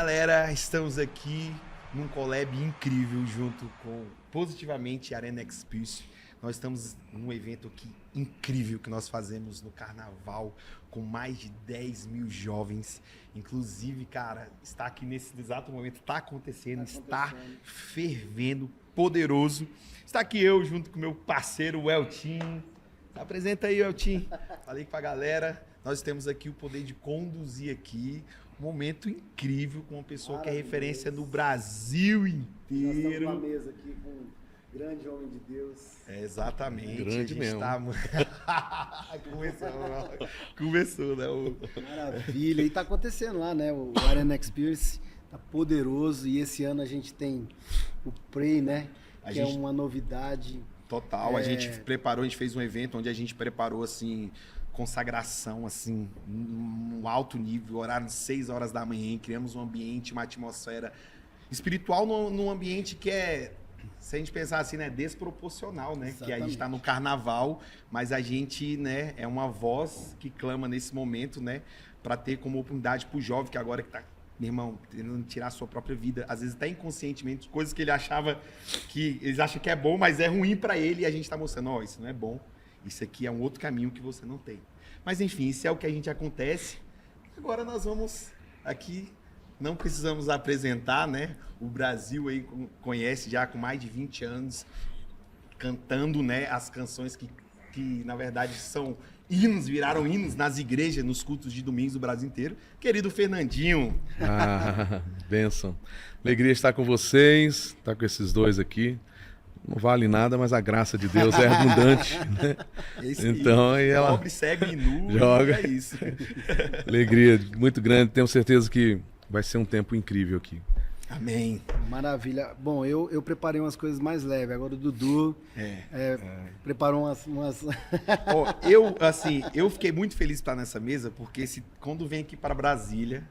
galera, estamos aqui num collab incrível junto com Positivamente Arena Experience. Nós estamos num evento aqui incrível que nós fazemos no Carnaval com mais de 10 mil jovens. Inclusive, cara, está aqui nesse exato momento, está acontecendo, está fervendo, poderoso. Está aqui eu junto com meu parceiro, o Eltim. Apresenta aí, Eltim. Falei pra galera. Nós temos aqui o poder de conduzir aqui um momento incrível com uma pessoa que é referência no Brasil inteiro. Nós estamos na mesa aqui com um grande homem de Deus. É, exatamente. Grande mesmo. Tá... Começou, né? Maravilha. E tá acontecendo lá, né? O Arena Experience tá poderoso e esse ano a gente tem o Pray, né? Que é uma novidade. Total. A gente preparou, a gente fez um evento onde a gente preparou, assim, consagração, assim, um alto nível, horário de 6 horas da manhã, criamos um ambiente, uma atmosfera espiritual num ambiente que é, se a gente pensar assim, né, desproporcional, né? Exatamente. Que a gente está no carnaval, mas a gente, né, é uma voz que clama nesse momento, né, para ter como oportunidade para o jovem que agora que está, meu irmão, tentando tirar a sua própria vida, às vezes até inconscientemente, coisas que ele achava que eles acham que é bom, mas é ruim para ele, e a gente está mostrando, ó, isso não é bom. Isso aqui é um outro caminho que você não tem. Mas enfim, isso é o que a gente acontece. Agora nós vamos aqui, não precisamos apresentar, né? O Brasil aí conhece já com mais de 20 anos, cantando, né, as canções que na verdade são hinos, viraram hinos nas igrejas, nos cultos de domingos do Brasil inteiro. Querido Fernandinho. Ah, bênção. Alegria estar com vocês, estar com esses dois aqui. Não vale nada, mas a graça de Deus é abundante, né? Então, aí ela pobre, cego e nu, joga. É isso. Alegria muito grande, tenho certeza que vai ser um tempo incrível aqui. Amém. Maravilha. Bom, eu preparei umas coisas mais leves. Agora o Dudu preparou umas... Eu fiquei muito feliz de estar nessa mesa, porque quando vem aqui para Brasília,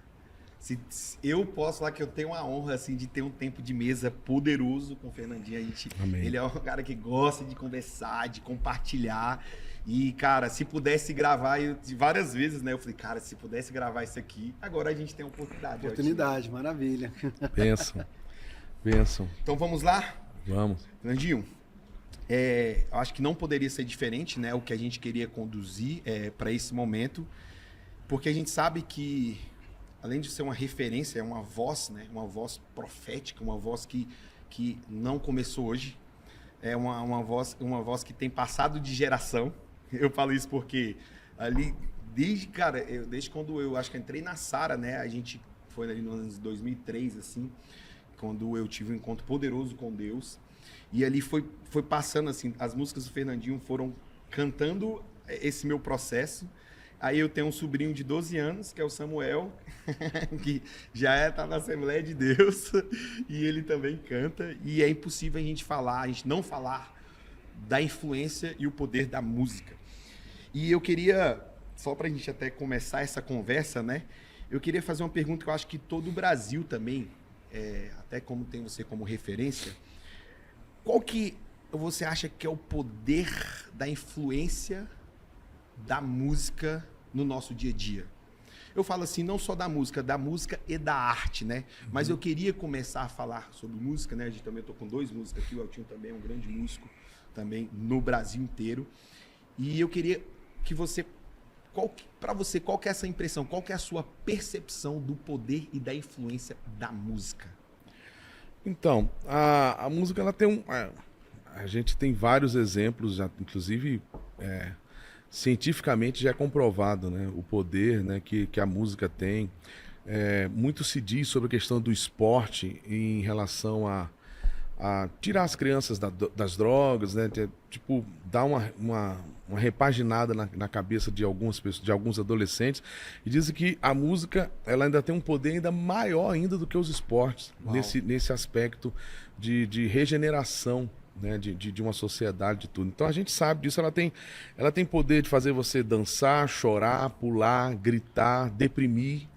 eu posso falar que eu tenho a honra assim, de ter um tempo de mesa poderoso com o Fernandinho. Ele é um cara que gosta de conversar, de compartilhar. E, cara, se pudesse gravar, várias vezes, né? Eu falei, cara, se pudesse gravar isso aqui, agora a gente tem a oportunidade. Oportunidade, maravilha. Bênção. Bênção. Então vamos lá? Vamos. Fernandinho, eu acho que não poderia ser diferente, né? O que a gente queria conduzir para esse momento, porque a gente sabe que além de ser uma referência, é uma voz, né? Uma voz profética, uma voz que não começou hoje. É uma voz que tem passado de geração. Eu falo isso porque ali, desde quando eu acho que entrei na Sara, né? A gente foi ali no ano de 2003, assim, quando eu tive um encontro poderoso com Deus. E ali foi passando, assim, as músicas do Fernandinho foram cantando esse meu processo. Aí eu tenho um sobrinho de 12 anos, que é o Samuel, que já tá na Assembleia de Deus, e ele também canta. E é impossível a gente não falar da influência e o poder da música. E eu queria, só para a gente até começar essa conversa, né? Eu queria fazer uma pergunta que eu acho que todo o Brasil também, até como tem você como referência, qual que você acha que é o poder da influência da música no nosso dia a dia? Eu falo assim, não só da música e da arte, né? Mas eu queria começar a falar sobre música, né? A gente também, eu tô com 2 músicos aqui, o Eltinho também é um grande músico, também no Brasil inteiro. E eu queria que você, para você, qual que é essa impressão, qual que é a sua percepção do poder e da influência da música? Então, a música, ela tem a gente tem vários exemplos, já, inclusive cientificamente já é comprovado, né, o poder, né, que a música tem. Muito se diz sobre a questão do esporte em relação a tirar as crianças das drogas, né, tipo, dar uma repaginada na cabeça de alguns adolescentes, e dizem que a música ela ainda tem um poder ainda maior ainda do que os esportes, nesse aspecto de regeneração, né, de uma sociedade, de tudo. Então a gente sabe disso, ela tem poder de fazer você dançar, chorar, pular, gritar, deprimir.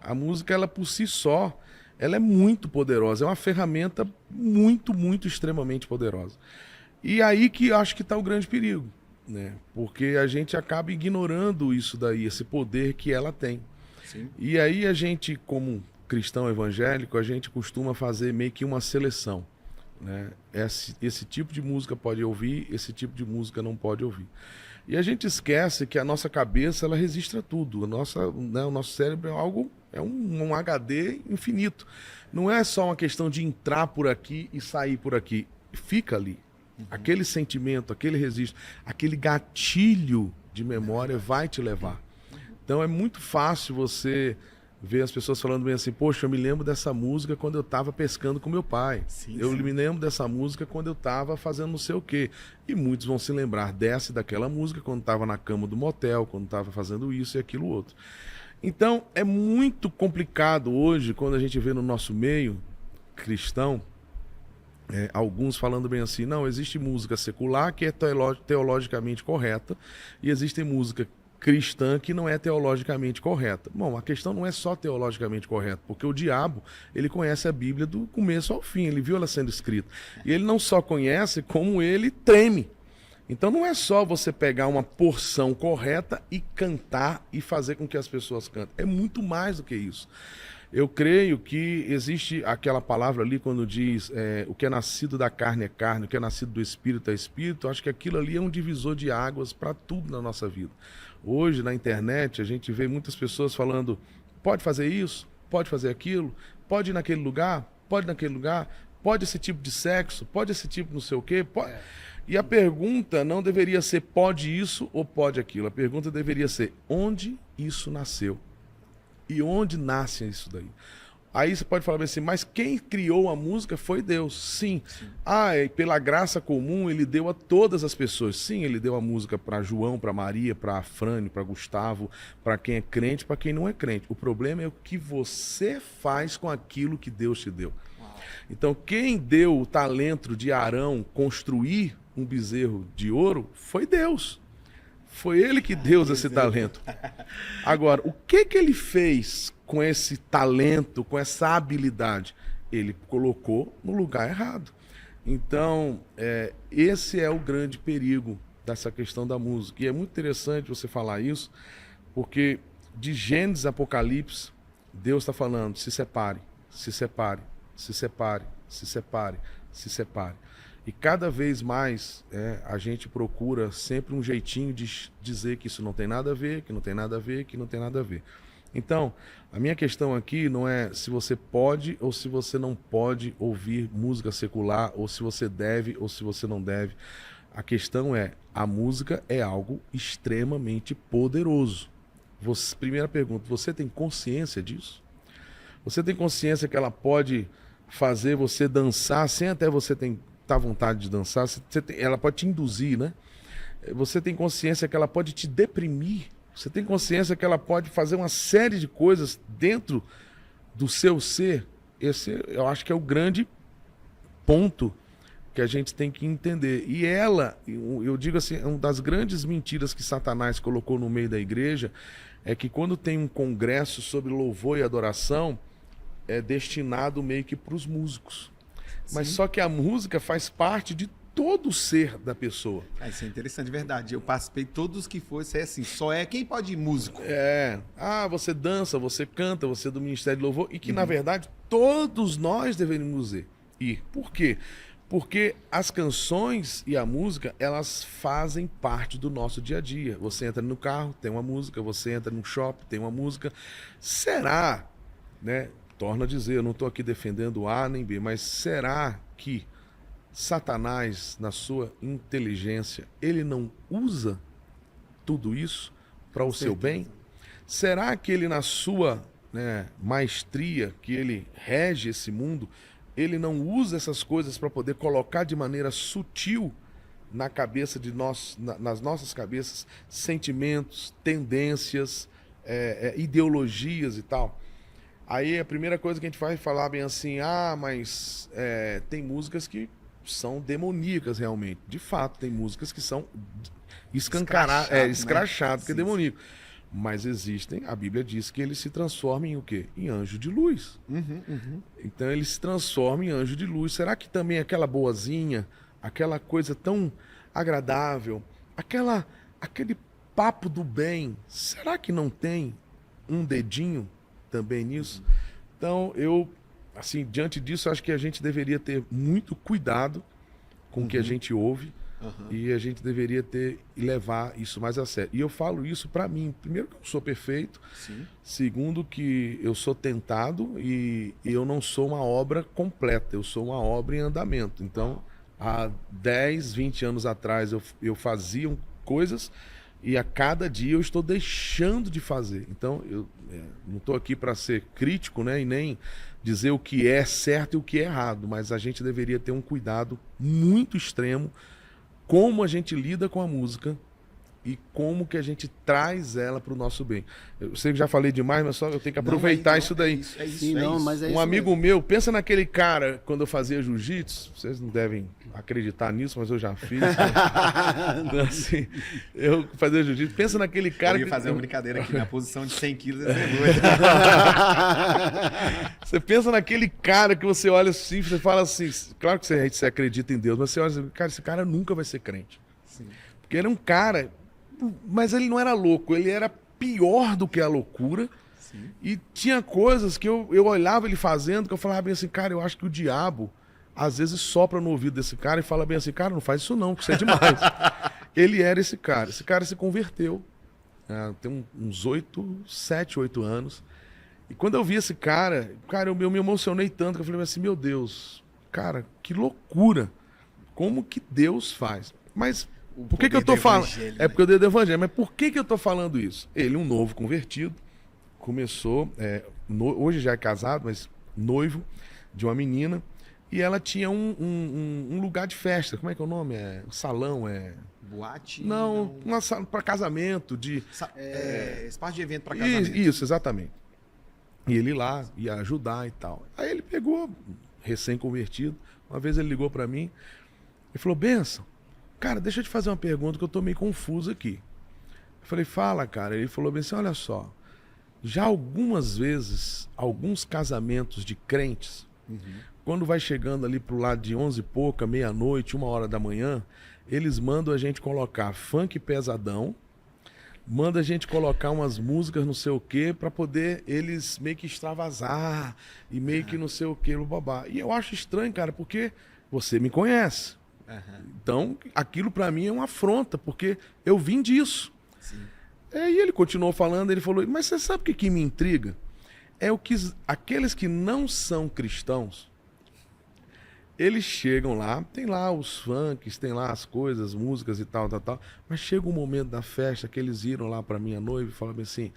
A música, ela por si só, ela é muito poderosa, é uma ferramenta muito, muito extremamente poderosa. E aí que eu acho que está o grande perigo, né? Porque a gente acaba ignorando isso daí, esse poder que ela tem. Sim. E aí a gente, como cristão evangélico, a gente costuma fazer meio que uma seleção, né? Esse tipo de música pode ouvir, esse tipo de música não pode ouvir. E a gente esquece que a nossa cabeça, ela resiste a tudo. O nosso cérebro é um HD infinito. Não é só uma questão de entrar por aqui e sair por aqui. Fica ali. Aquele sentimento, aquele registro, aquele gatilho de memória vai te levar. Então é muito fácil você ver as pessoas falando bem assim, poxa, eu me lembro dessa música quando eu estava pescando com meu pai. Eu me lembro dessa música quando eu estava fazendo não sei o quê. E muitos vão se lembrar dessa e daquela música quando estava na cama do motel, quando estava fazendo isso e aquilo outro. Então é muito complicado hoje, quando a gente vê no nosso meio cristão, alguns falando bem assim, não, existe música secular que é teologicamente correta e existe música cristã que não é teologicamente correta. Bom, a questão não é só teologicamente correta, porque o diabo, ele conhece a Bíblia do começo ao fim, ele viu ela sendo escrita. E ele não só conhece, como ele treme. Então não é só você pegar uma porção correta e cantar e fazer com que as pessoas cantem. É muito mais do que isso. Eu creio que existe aquela palavra ali quando diz o que é nascido da carne é carne, o que é nascido do espírito é espírito. Acho que aquilo ali é um divisor de águas para tudo na nossa vida. Hoje, na internet, a gente vê muitas pessoas falando, pode fazer isso, pode fazer aquilo, pode ir naquele lugar, pode esse tipo de sexo, pode esse tipo não sei o quê. Pode... E a pergunta não deveria ser pode isso ou pode aquilo. A pergunta deveria ser onde isso nasceu. E onde nasce isso daí? Aí você pode falar assim, mas quem criou a música foi Deus. Sim. E pela graça comum ele deu a todas as pessoas. Sim, ele deu a música para João, para Maria, para Afrânio, para Gustavo, para quem é crente, para quem não é crente. O problema é o que você faz com aquilo que Deus te deu. Então quem deu o talento de Arão construir um bezerro de ouro foi Deus. Foi ele que deu esse talento. Agora, o que ele fez com esse talento, com essa habilidade? Ele colocou no lugar errado. Então, esse é o grande perigo dessa questão da música. E é muito interessante você falar isso, porque de Gênesis a Apocalipse, Deus está falando, se separe, se separe, se separe, se separe, se separe. E cada vez mais a gente procura sempre um jeitinho de dizer que isso não tem nada a ver, que não tem nada a ver, que não tem nada a ver. Então, a minha questão aqui não é se você pode ou se você não pode ouvir música secular, ou se você deve ou se você não deve. A questão é, a música é algo extremamente poderoso. Primeira pergunta, você tem consciência disso? Você tem consciência que ela pode fazer você dançar sem até você ter vontade de dançar? Ela pode te induzir, né? Você tem consciência que ela pode te deprimir? Você tem consciência que ela pode fazer uma série de coisas dentro do seu ser? Esse eu acho que é o grande ponto que a gente tem que entender. E eu digo assim, uma das grandes mentiras que Satanás colocou no meio da igreja é que quando tem um congresso sobre louvor e adoração, é destinado meio que para os músicos. Mas só que a música faz parte de todo o ser da pessoa. Isso é interessante, verdade. Eu participei de todos que fosse assim, só é quem pode ir músico. Você dança, você canta, você é do Ministério de Louvor, e que na verdade todos nós deveríamos ir. Por quê? Porque as canções e a música, elas fazem parte do nosso dia a dia. Você entra no carro, tem uma música, você entra no shopping, tem uma música. Será, né? Torno a dizer, eu não estou aqui defendendo A nem B, mas será que Satanás, na sua inteligência, ele não usa tudo isso para o seu bem? Será que ele, na sua maestria, que ele rege esse mundo, ele não usa essas coisas para poder colocar de maneira sutil na cabeça de nós, nas nossas cabeças, sentimentos, tendências, ideologias e tal? Aí a primeira coisa que a gente vai falar bem assim, mas tem músicas que são demoníacas realmente. De fato, tem músicas que são escrachadas, que é demoníaco. Mas existem, a Bíblia diz que ele se transforma em o quê? Em anjo de luz. Então ele se transforma em anjo de luz. Será que também aquela boazinha, aquela coisa tão agradável, aquele papo do bem, será que não tem um dedinho também nisso? Então, assim, diante disso, acho que a gente deveria ter muito cuidado com o que a gente ouve. E a gente deveria levar isso mais a sério. E eu falo isso para mim. Primeiro, que eu não sou perfeito. Sim. Segundo, que eu sou tentado e eu não sou uma obra completa. Eu sou uma obra em andamento. Então, há 10, 20 anos atrás, eu fazia coisas e a cada dia eu estou deixando de fazer. Então, eu não estou aqui para ser crítico, né? E nem dizer o que é certo e o que é errado. Mas a gente deveria ter um cuidado muito extremo como a gente lida com a música e como que a gente traz ela para o nosso bem. Eu sei que já falei demais, mas só eu tenho que aproveitar isso daí. É isso, Sim, não, mas é Um isso amigo mesmo. meu, pensa naquele cara, quando eu fazia jiu-jitsu, vocês não devem acreditar nisso, mas eu já fiz. Então, assim, eu fazia jiu-jitsu, pensa naquele cara Eu ia que... fazer uma brincadeira aqui, na posição de 100 quilos, ia ser doido. Você pensa naquele cara que você olha assim, você fala assim, claro que você acredita em Deus, mas você olha assim, cara, esse cara nunca vai ser crente. Sim. Porque ele é um cara, mas ele não era louco, ele era pior do que a loucura. Sim. E tinha coisas que eu olhava ele fazendo, que eu falava bem assim, cara, eu acho que o diabo às vezes sopra no ouvido desse cara e fala bem assim, cara, não faz isso não, que isso é demais. Ele era esse cara se converteu, tem uns 7, 8 anos. E quando eu vi esse cara, eu me emocionei tanto que eu falei assim, meu Deus, cara, que loucura. Como que Deus faz? Mas por que eu tô falando? É porque eu dei do evangelho, mas por que eu tô falando isso? Ele, um novo convertido, começou, hoje já é casado, mas noivo de uma menina, e ela tinha um lugar de festa, como é que é o nome? Um salão, Boate? Não, uma sala para casamento, espaço de evento para casamento. Isso, exatamente. E ele lá ia ajudar e tal. Aí ele pegou, recém-convertido, uma vez ele ligou para mim e falou, Benção, cara, deixa eu te fazer uma pergunta que eu tô meio confuso aqui. Eu falei, fala, cara. Ele falou bem assim, olha só, já algumas vezes, alguns casamentos de crentes, quando vai chegando ali pro lado de 11 e pouca, meia-noite, 1h da manhã, eles mandam a gente colocar funk pesadão, manda a gente colocar umas músicas não sei o quê pra poder eles meio que extravasar e meio que não sei o quê, babá. E eu acho estranho, cara, porque você me conhece. Então, aquilo pra mim é uma afronta, porque eu vim disso. Sim. E ele continuou falando, ele falou, mas você sabe o que me intriga? É o que aqueles que não são cristãos, eles chegam lá, tem lá os funks, tem lá as coisas, músicas e tal, mas chega um momento da festa que eles iram lá pra minha noiva e falaram assim,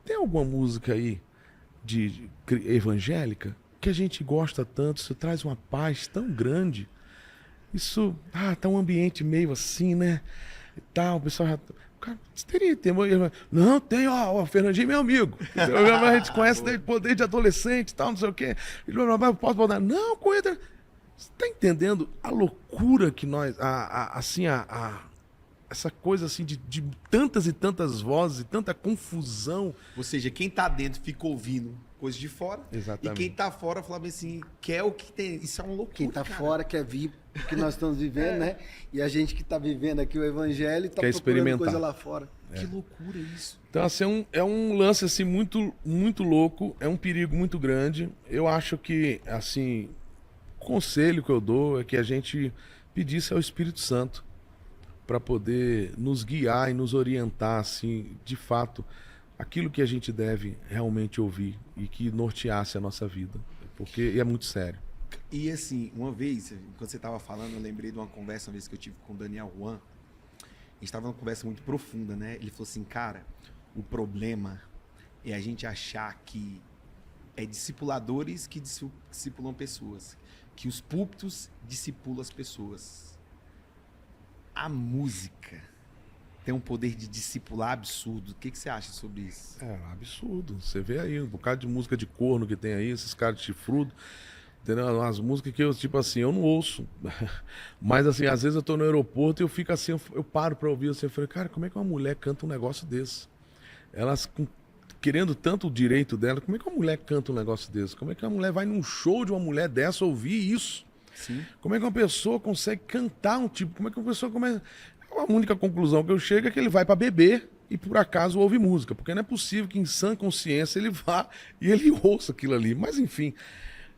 tem alguma música aí de evangélica que a gente gosta tanto, isso traz uma paz tão grande, isso, tá um ambiente meio assim, né, e tal, o pessoal já... Cara, você teria tempo? Não, tem, ó, o Fernandinho é meu amigo. A gente conhece desde adolescente e tal, não sei o quê. Posso botar? Não, Coelho. Você tá entendendo a loucura que nós. Essa coisa assim de tantas e tantas vozes e tanta confusão. Ou seja, quem tá dentro fica ouvindo coisas de fora. Exatamente. E quem tá fora fala assim, quer o que tem. Isso é uma loucura. Quem tá cara. fora quer vir o que nós estamos vivendo, né? E a gente que tá vivendo aqui o evangelho tá Quer procurando experimentar. coisa lá fora. Que loucura isso. Então, assim, é um lance assim muito, muito louco, é um perigo muito grande. Eu acho que, assim, o conselho que eu dou é que a gente pedisse ao Espírito Santo para poder nos guiar e nos orientar, assim, de fato, aquilo que a gente deve realmente ouvir e que norteasse a nossa vida, porque é muito sério. E assim, uma vez, quando você estava falando, eu lembrei de uma conversa uma vez que eu tive com o Daniel Juan. A gente estava numa conversa muito profunda, né? Ele falou assim, cara, o problema é a gente achar que é discipuladores que discipulam pessoas, que os púlpitos discipulam as pessoas. A música tem um poder de discipular absurdo. O que você acha sobre isso? É absurdo. Você vê aí um bocado de música de corno que tem aí, esses caras de chifrudo. Entendeu? As músicas que eu, tipo assim, eu não ouço. Mas, assim, às vezes eu tô no aeroporto e eu fico assim, eu paro pra ouvir assim, eu falei, cara, como é que uma mulher canta um negócio desse? Elas querendo tanto o direito dela, como é que uma mulher canta um negócio desse? Como é que uma mulher vai num show de uma mulher dessa ouvir isso? Sim. Como é que uma pessoa consegue cantar um tipo? Como é que uma pessoa começa... A única conclusão que eu chego é que ele vai pra beber e por acaso ouve música, porque não é possível que em sã consciência ele vá e ele ouça aquilo ali. Mas enfim,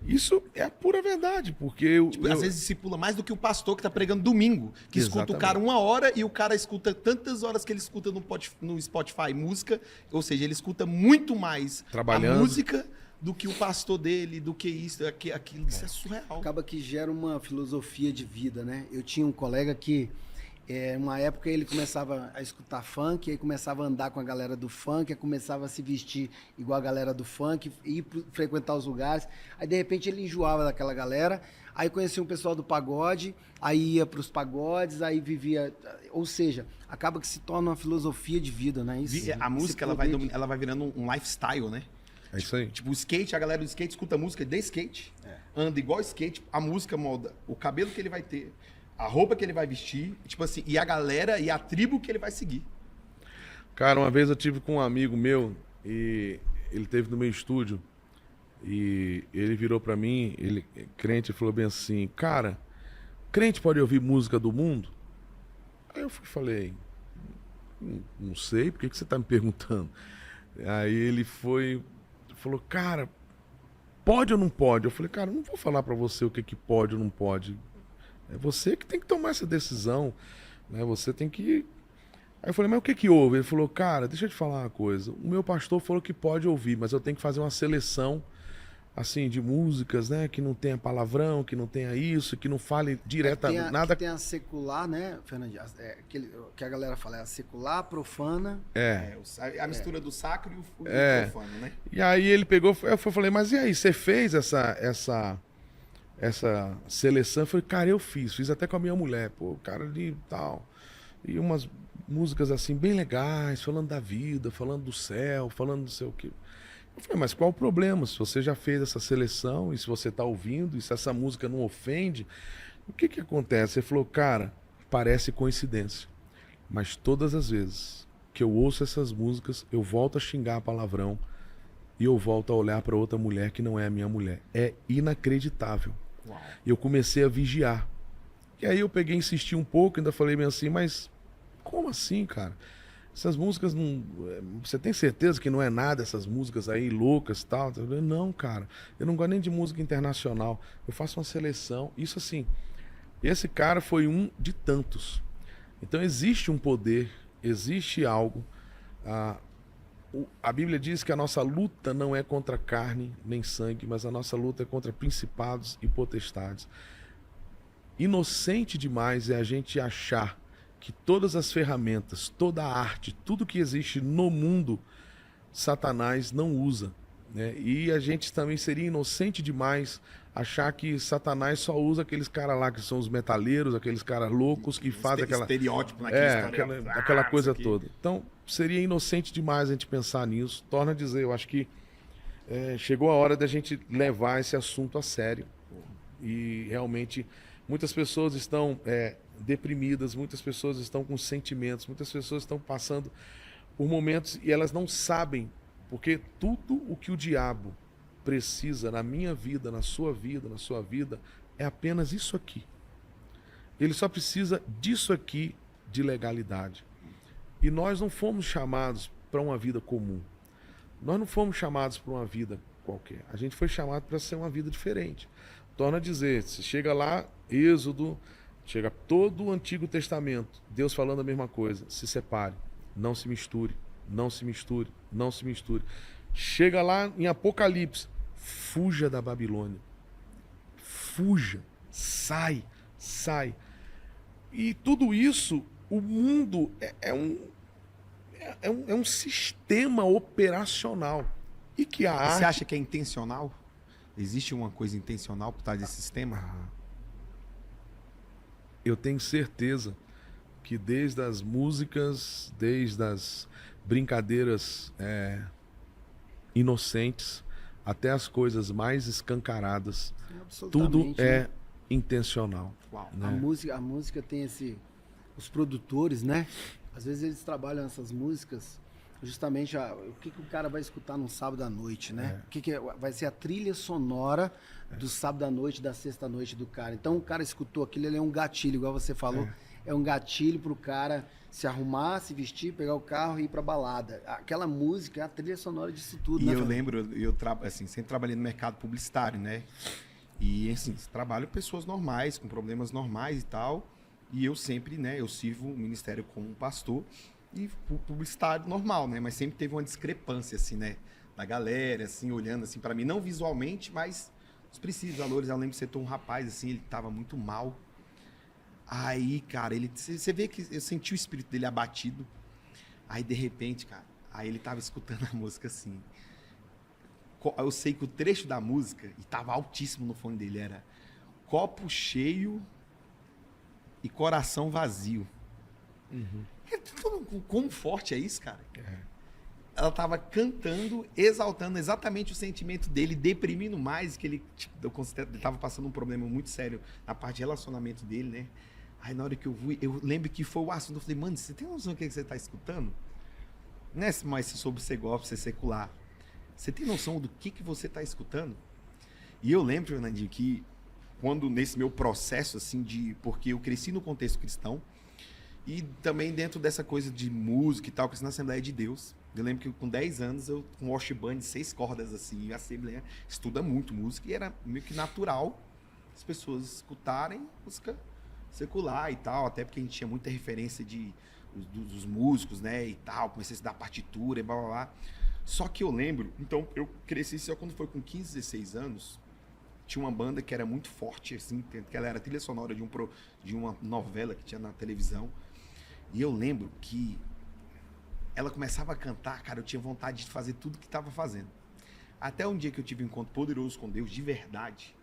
isso é a pura verdade, porque Às vezes discipula mais do que o pastor que tá pregando domingo, que escuta o cara 1 hora e o cara escuta tantas horas que ele escuta no Spotify música, ou seja, ele escuta muito mais Trabalhando. a música do que o pastor dele, do que isso, aquilo. Isso é surreal. Acaba que gera uma filosofia de vida, né? Eu tinha um colega que, uma época, ele começava a escutar funk, aí começava a andar com a galera do funk, aí começava a se vestir igual a galera do funk, ir frequentar os lugares. Aí, de repente, ele enjoava daquela galera, aí conhecia um pessoal do pagode, aí ia para os pagodes, aí vivia... Ou seja, acaba que se torna uma filosofia de vida, né? A música, ela vai virando um lifestyle, né? É isso aí. Tipo, o skate, a galera do skate escuta música de skate, anda igual skate, a música molda o cabelo que ele vai ter, a roupa que ele vai vestir, tipo assim, e a galera e a tribo que ele vai seguir. Cara, uma vez eu tive com um amigo meu e ele teve no meu estúdio e ele virou pra mim, ele crente, falou bem assim, cara, crente pode ouvir música do mundo? Aí eu falei, não sei, por que você tá me perguntando? Aí ele falou, cara, pode ou não pode? Eu falei, cara, eu não vou falar pra você o que pode ou não pode. É você que tem que tomar essa decisão, né? Você tem que... Aí eu falei, mas o que houve? Ele falou, cara, deixa eu te falar uma coisa. O meu pastor falou que pode ouvir, mas eu tenho que fazer uma seleção, assim, de músicas, né? Que não tenha palavrão, que não tenha isso, que não fale diretamente nada. Tem a secular, né, Fernandinho? Que a galera fala, é a secular, profana. A mistura do sacro e o profano, né? E aí ele pegou, eu falei, mas e aí, você fez essa seleção? Eu falei, cara, eu fiz até com a minha mulher, pô, cara ali tal. E umas músicas assim, bem legais, falando da vida, falando do céu, falando não sei o quê. Eu falei, mas qual o problema? Se você já fez essa seleção, e se você tá ouvindo, e se essa música não ofende, o que acontece? Ele falou, cara, parece coincidência, mas todas as vezes que eu ouço essas músicas, eu volto a xingar palavrão e eu volto a olhar para outra mulher que não é a minha mulher. É inacreditável. Uau. E eu comecei a vigiar. E aí eu peguei e insisti um pouco, ainda falei bem assim, mas como assim, cara? Essas músicas não... Você tem certeza que não é nada essas músicas aí loucas e tal? Eu falei, não, cara, eu não gosto nem de música internacional. Eu faço uma seleção. Isso assim, esse cara foi um de tantos. Então existe um poder, existe algo. A Bíblia diz que a nossa luta não é contra carne nem sangue, mas a nossa luta é contra principados e potestades. Inocente demais é a gente achar que todas as ferramentas, toda a arte, tudo que existe no mundo, Satanás não usa, né? E a gente também seria inocente demais achar que Satanás só usa aqueles caras lá que são os metaleiros, aqueles caras loucos que fazem aquela... estereótipo naquela história. aquela coisa toda. Então, seria inocente demais a gente pensar nisso. Torna a dizer, eu acho que chegou a hora da gente levar esse assunto a sério. E realmente, muitas pessoas estão deprimidas, muitas pessoas estão com sentimentos, muitas pessoas estão passando por momentos e elas não sabem, porque tudo o que o diabo precisa na minha vida, na sua vida, é apenas isso aqui. Ele só precisa disso aqui de legalidade. E nós não fomos chamados para uma vida comum. Nós não fomos chamados para uma vida qualquer. A gente foi chamado para ser uma vida diferente. Torna a dizer, se chega lá, Êxodo, chega todo o Antigo Testamento, Deus falando a mesma coisa, se separe, não se misture, não se misture, não se misture. Chega lá em Apocalipse, fuja da Babilônia, fuja, sai. E tudo isso, o mundo é um sistema operacional. E que a arte... Você acha que é intencional? Existe uma coisa intencional por trás desse sistema? Eu tenho certeza que desde as músicas, desde as brincadeiras inocentes, até as coisas mais escancaradas, tudo é intencional. Uau. Né? A música tem os produtores, né? Às vezes eles trabalham essas músicas justamente o que o cara vai escutar num sábado à noite, né? O que vai ser a trilha sonora do sábado à noite, da sexta-noite do cara. Então o cara escutou aquilo, ele é um gatilho, igual você falou. é um gatilho pro cara se arrumar, se vestir, pegar o carro e ir pra balada. Aquela música é a trilha sonora disso tudo, E né? eu Fernando? lembro, assim, sempre trabalhei no mercado publicitário, né? E assim, trabalho com pessoas normais, com problemas normais e tal. E eu sempre, né, eu sirvo o ministério como pastor e publicitário normal, né? Mas sempre teve uma discrepância, assim, né? Da galera, assim, olhando assim para mim, não visualmente, mas os princípios, valores. Eu lembro que você um rapaz, assim, ele tava muito mal. Aí, cara, você vê que eu senti o espírito dele abatido. Aí, de repente, cara, aí ele tava escutando a música assim. Eu sei que o trecho da música, e tava altíssimo no fone dele, era copo cheio e coração vazio. Como forte é isso, cara? Ela tava cantando, exaltando exatamente o sentimento dele, deprimindo mais, que ele, tipo, ele tava passando um problema muito sério na parte de relacionamento dele, né? Aí na hora que eu vi, eu lembro que foi o assunto, eu falei, mano, você tem noção do que você tá escutando? Não é mais sobre ser gospel, ser secular. Você tem noção do que você tá escutando? E eu lembro, Fernandinho, que quando nesse meu processo, assim, porque eu cresci no contexto cristão, e também dentro dessa coisa de música e tal, cresci na Assembleia de Deus. Eu lembro que com 10 anos, eu com um wash band de 6 cordas, assim, e a Assembleia estuda muito música, e era meio que natural as pessoas escutarem música secular e tal, até porque a gente tinha muita referência dos músicos, né, e tal, comecei a estudar partitura e blá, blá, blá. Só que eu lembro, então, eu cresci só quando foi com 15, 16 anos, tinha uma banda que era muito forte, assim, que ela era trilha sonora de uma novela que tinha na televisão, e eu lembro que ela começava a cantar, cara, eu tinha vontade de fazer tudo que estava fazendo. Até um dia que eu tive um encontro poderoso com Deus, de verdade,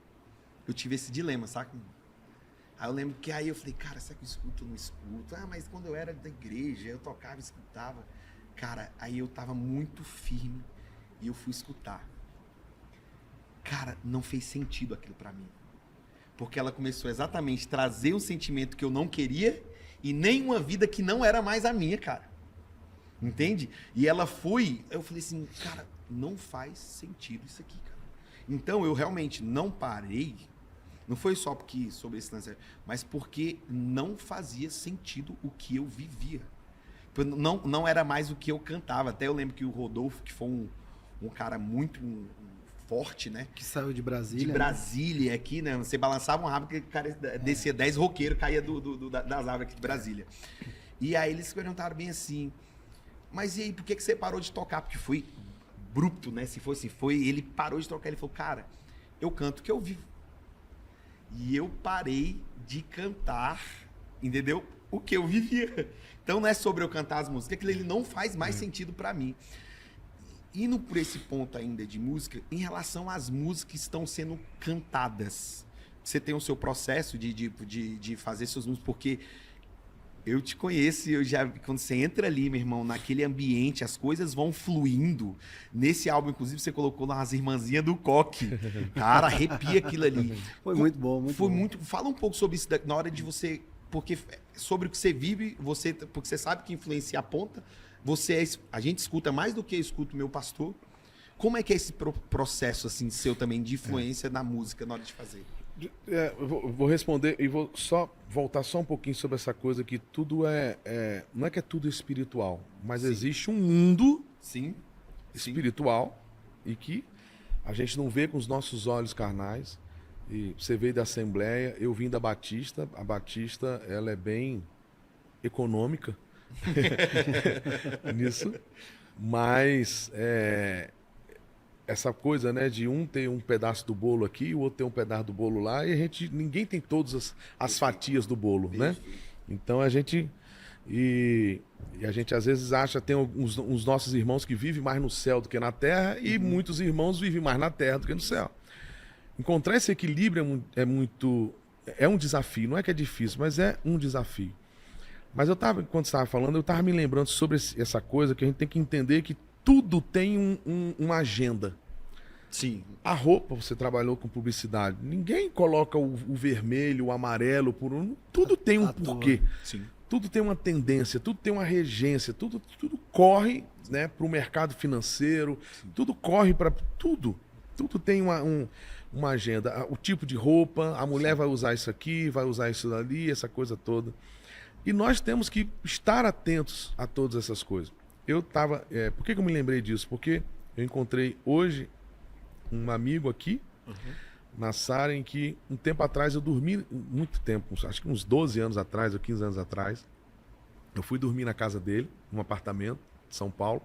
eu tive esse dilema, sabe? Aí eu lembro que aí eu falei, cara, será que eu escuto ou não escuto? Ah, mas quando eu era da igreja, eu tocava e escutava. Cara, aí eu tava muito firme e eu fui escutar. Cara, não fez sentido aquilo pra mim. Porque ela começou exatamente a trazer um sentimento que eu não queria e nem uma vida que não era mais a minha, cara. Entende? E ela foi, eu falei assim, cara, não faz sentido isso aqui, cara. Então eu realmente não parei, não foi só porque sobre esse lance, mas porque não fazia sentido o que eu vivia. Não era mais o que eu cantava. Até eu lembro que o Rodolfo, que foi um cara muito forte, né? Que saiu de Brasília. De Brasília, aqui, né? Você balançava um rabo que o cara descia 10 roqueiros, caía das árvores aqui de Brasília. E aí eles perguntaram bem assim, mas e aí, por que você parou de tocar? Porque foi bruto, né? Se fosse, ele parou de tocar, ele falou, cara, eu canto o que eu vivo. E eu parei de cantar, entendeu? O que eu vivia. Então não é sobre eu cantar as músicas, aquilo ele não faz mais sentido pra mim. Indo por esse ponto ainda de música, em relação às músicas que estão sendo cantadas, você tem o seu processo de fazer suas músicas, porque eu te conheço, quando você entra ali, meu irmão, naquele ambiente, as coisas vão fluindo. Nesse álbum, inclusive, você colocou lá as irmãzinhas do Coque. Cara, arrepia aquilo ali. Foi muito bom, muito Foi bom. muito. Fala um pouco sobre isso na hora de você, porque sobre o que você vive, porque você sabe que influencia a ponta. A gente escuta mais do que eu escuto o meu pastor. Como é que é esse processo assim seu também de influência na música na hora de fazer? Eu vou responder e vou só voltar só um pouquinho sobre essa coisa que tudo não é que é tudo espiritual, mas existe um mundo espiritual e que a gente não vê com os nossos olhos carnais. E você veio da Assembleia, eu vim da Batista. A Batista, ela é bem econômica nisso, mas essa coisa, né, de um ter um pedaço do bolo aqui, o outro ter um pedaço do bolo lá, e ninguém tem todas as fatias do bolo, né? Então a gente às vezes acha, tem uns nossos irmãos que vivem mais no céu do que na terra, e muitos irmãos vivem mais na terra do que no céu. Encontrar esse equilíbrio é um desafio, não é que é difícil, mas é um desafio. Mas quando você estava falando, eu estava me lembrando sobre essa coisa que a gente tem que entender que tudo tem uma agenda. Sim. A roupa, você trabalhou com publicidade. Ninguém coloca o vermelho, o amarelo, tudo tem um porquê. Sim. Tudo tem uma tendência, tudo tem uma regência, tudo corre, né, para o mercado financeiro, tudo corre para tudo. Tudo tem uma agenda. O tipo de roupa, a mulher vai usar isso aqui, vai usar isso ali, essa coisa toda. E nós temos que estar atentos a todas essas coisas. Eu estava... por que eu me lembrei disso? Porque eu encontrei hoje um amigo aqui, na Sara, em que um tempo atrás eu dormi, muito tempo, acho que uns 12 anos atrás ou 15 anos atrás, eu fui dormir na casa dele, num apartamento de São Paulo,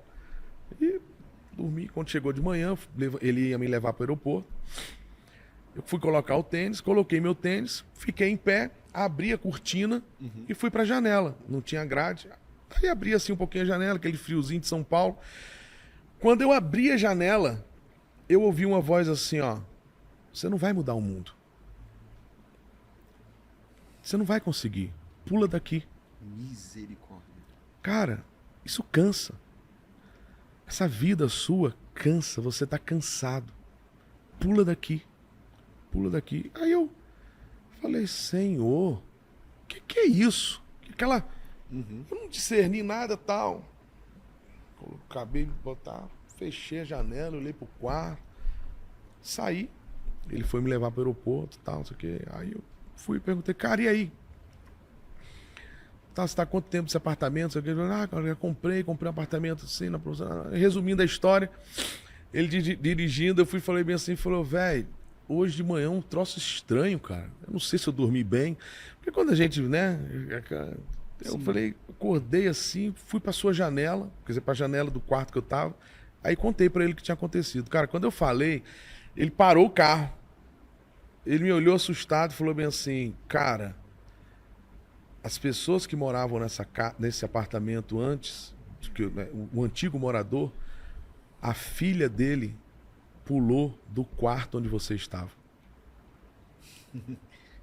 e dormi. Quando chegou de manhã, ele ia me levar para o aeroporto. Eu fui colocar o tênis, coloquei meu tênis, fiquei em pé, abri a cortina e fui para a janela. Não tinha grade. Aí abri assim um pouquinho a janela, aquele friozinho de São Paulo. Quando eu abri a janela, eu ouvi uma voz assim, ó: você não vai mudar o mundo. Você não vai conseguir. Pula daqui. Misericórdia. Cara, isso cansa. Essa vida sua cansa, você tá cansado. Pula daqui. Pula daqui. Aí eu falei, Senhor, que é isso? Aquela... Eu não discerni nada tal. Acabei de botar, fechei a janela, olhei pro quarto, saí. Ele foi me levar pro aeroporto e tal, não sei o quê. Aí eu fui e perguntei, cara, e aí? Tá, você tá há quanto tempo nesse apartamento? Cara, eu comprei um apartamento assim, na profissão. Resumindo a história, ele dirigindo, eu fui e falei bem assim, falou, velho, hoje de manhã um troço estranho, cara. Eu não sei se eu dormi bem. Porque quando a gente, né? Eu falei, acordei assim, fui pra sua janela, quer dizer, pra janela do quarto que eu tava. Aí contei pra ele o que tinha acontecido. Cara, quando eu falei, ele parou o carro. Ele me olhou assustado e falou bem assim, cara, as pessoas que moravam nesse apartamento antes, o antigo morador, a filha dele pulou do quarto onde você estava.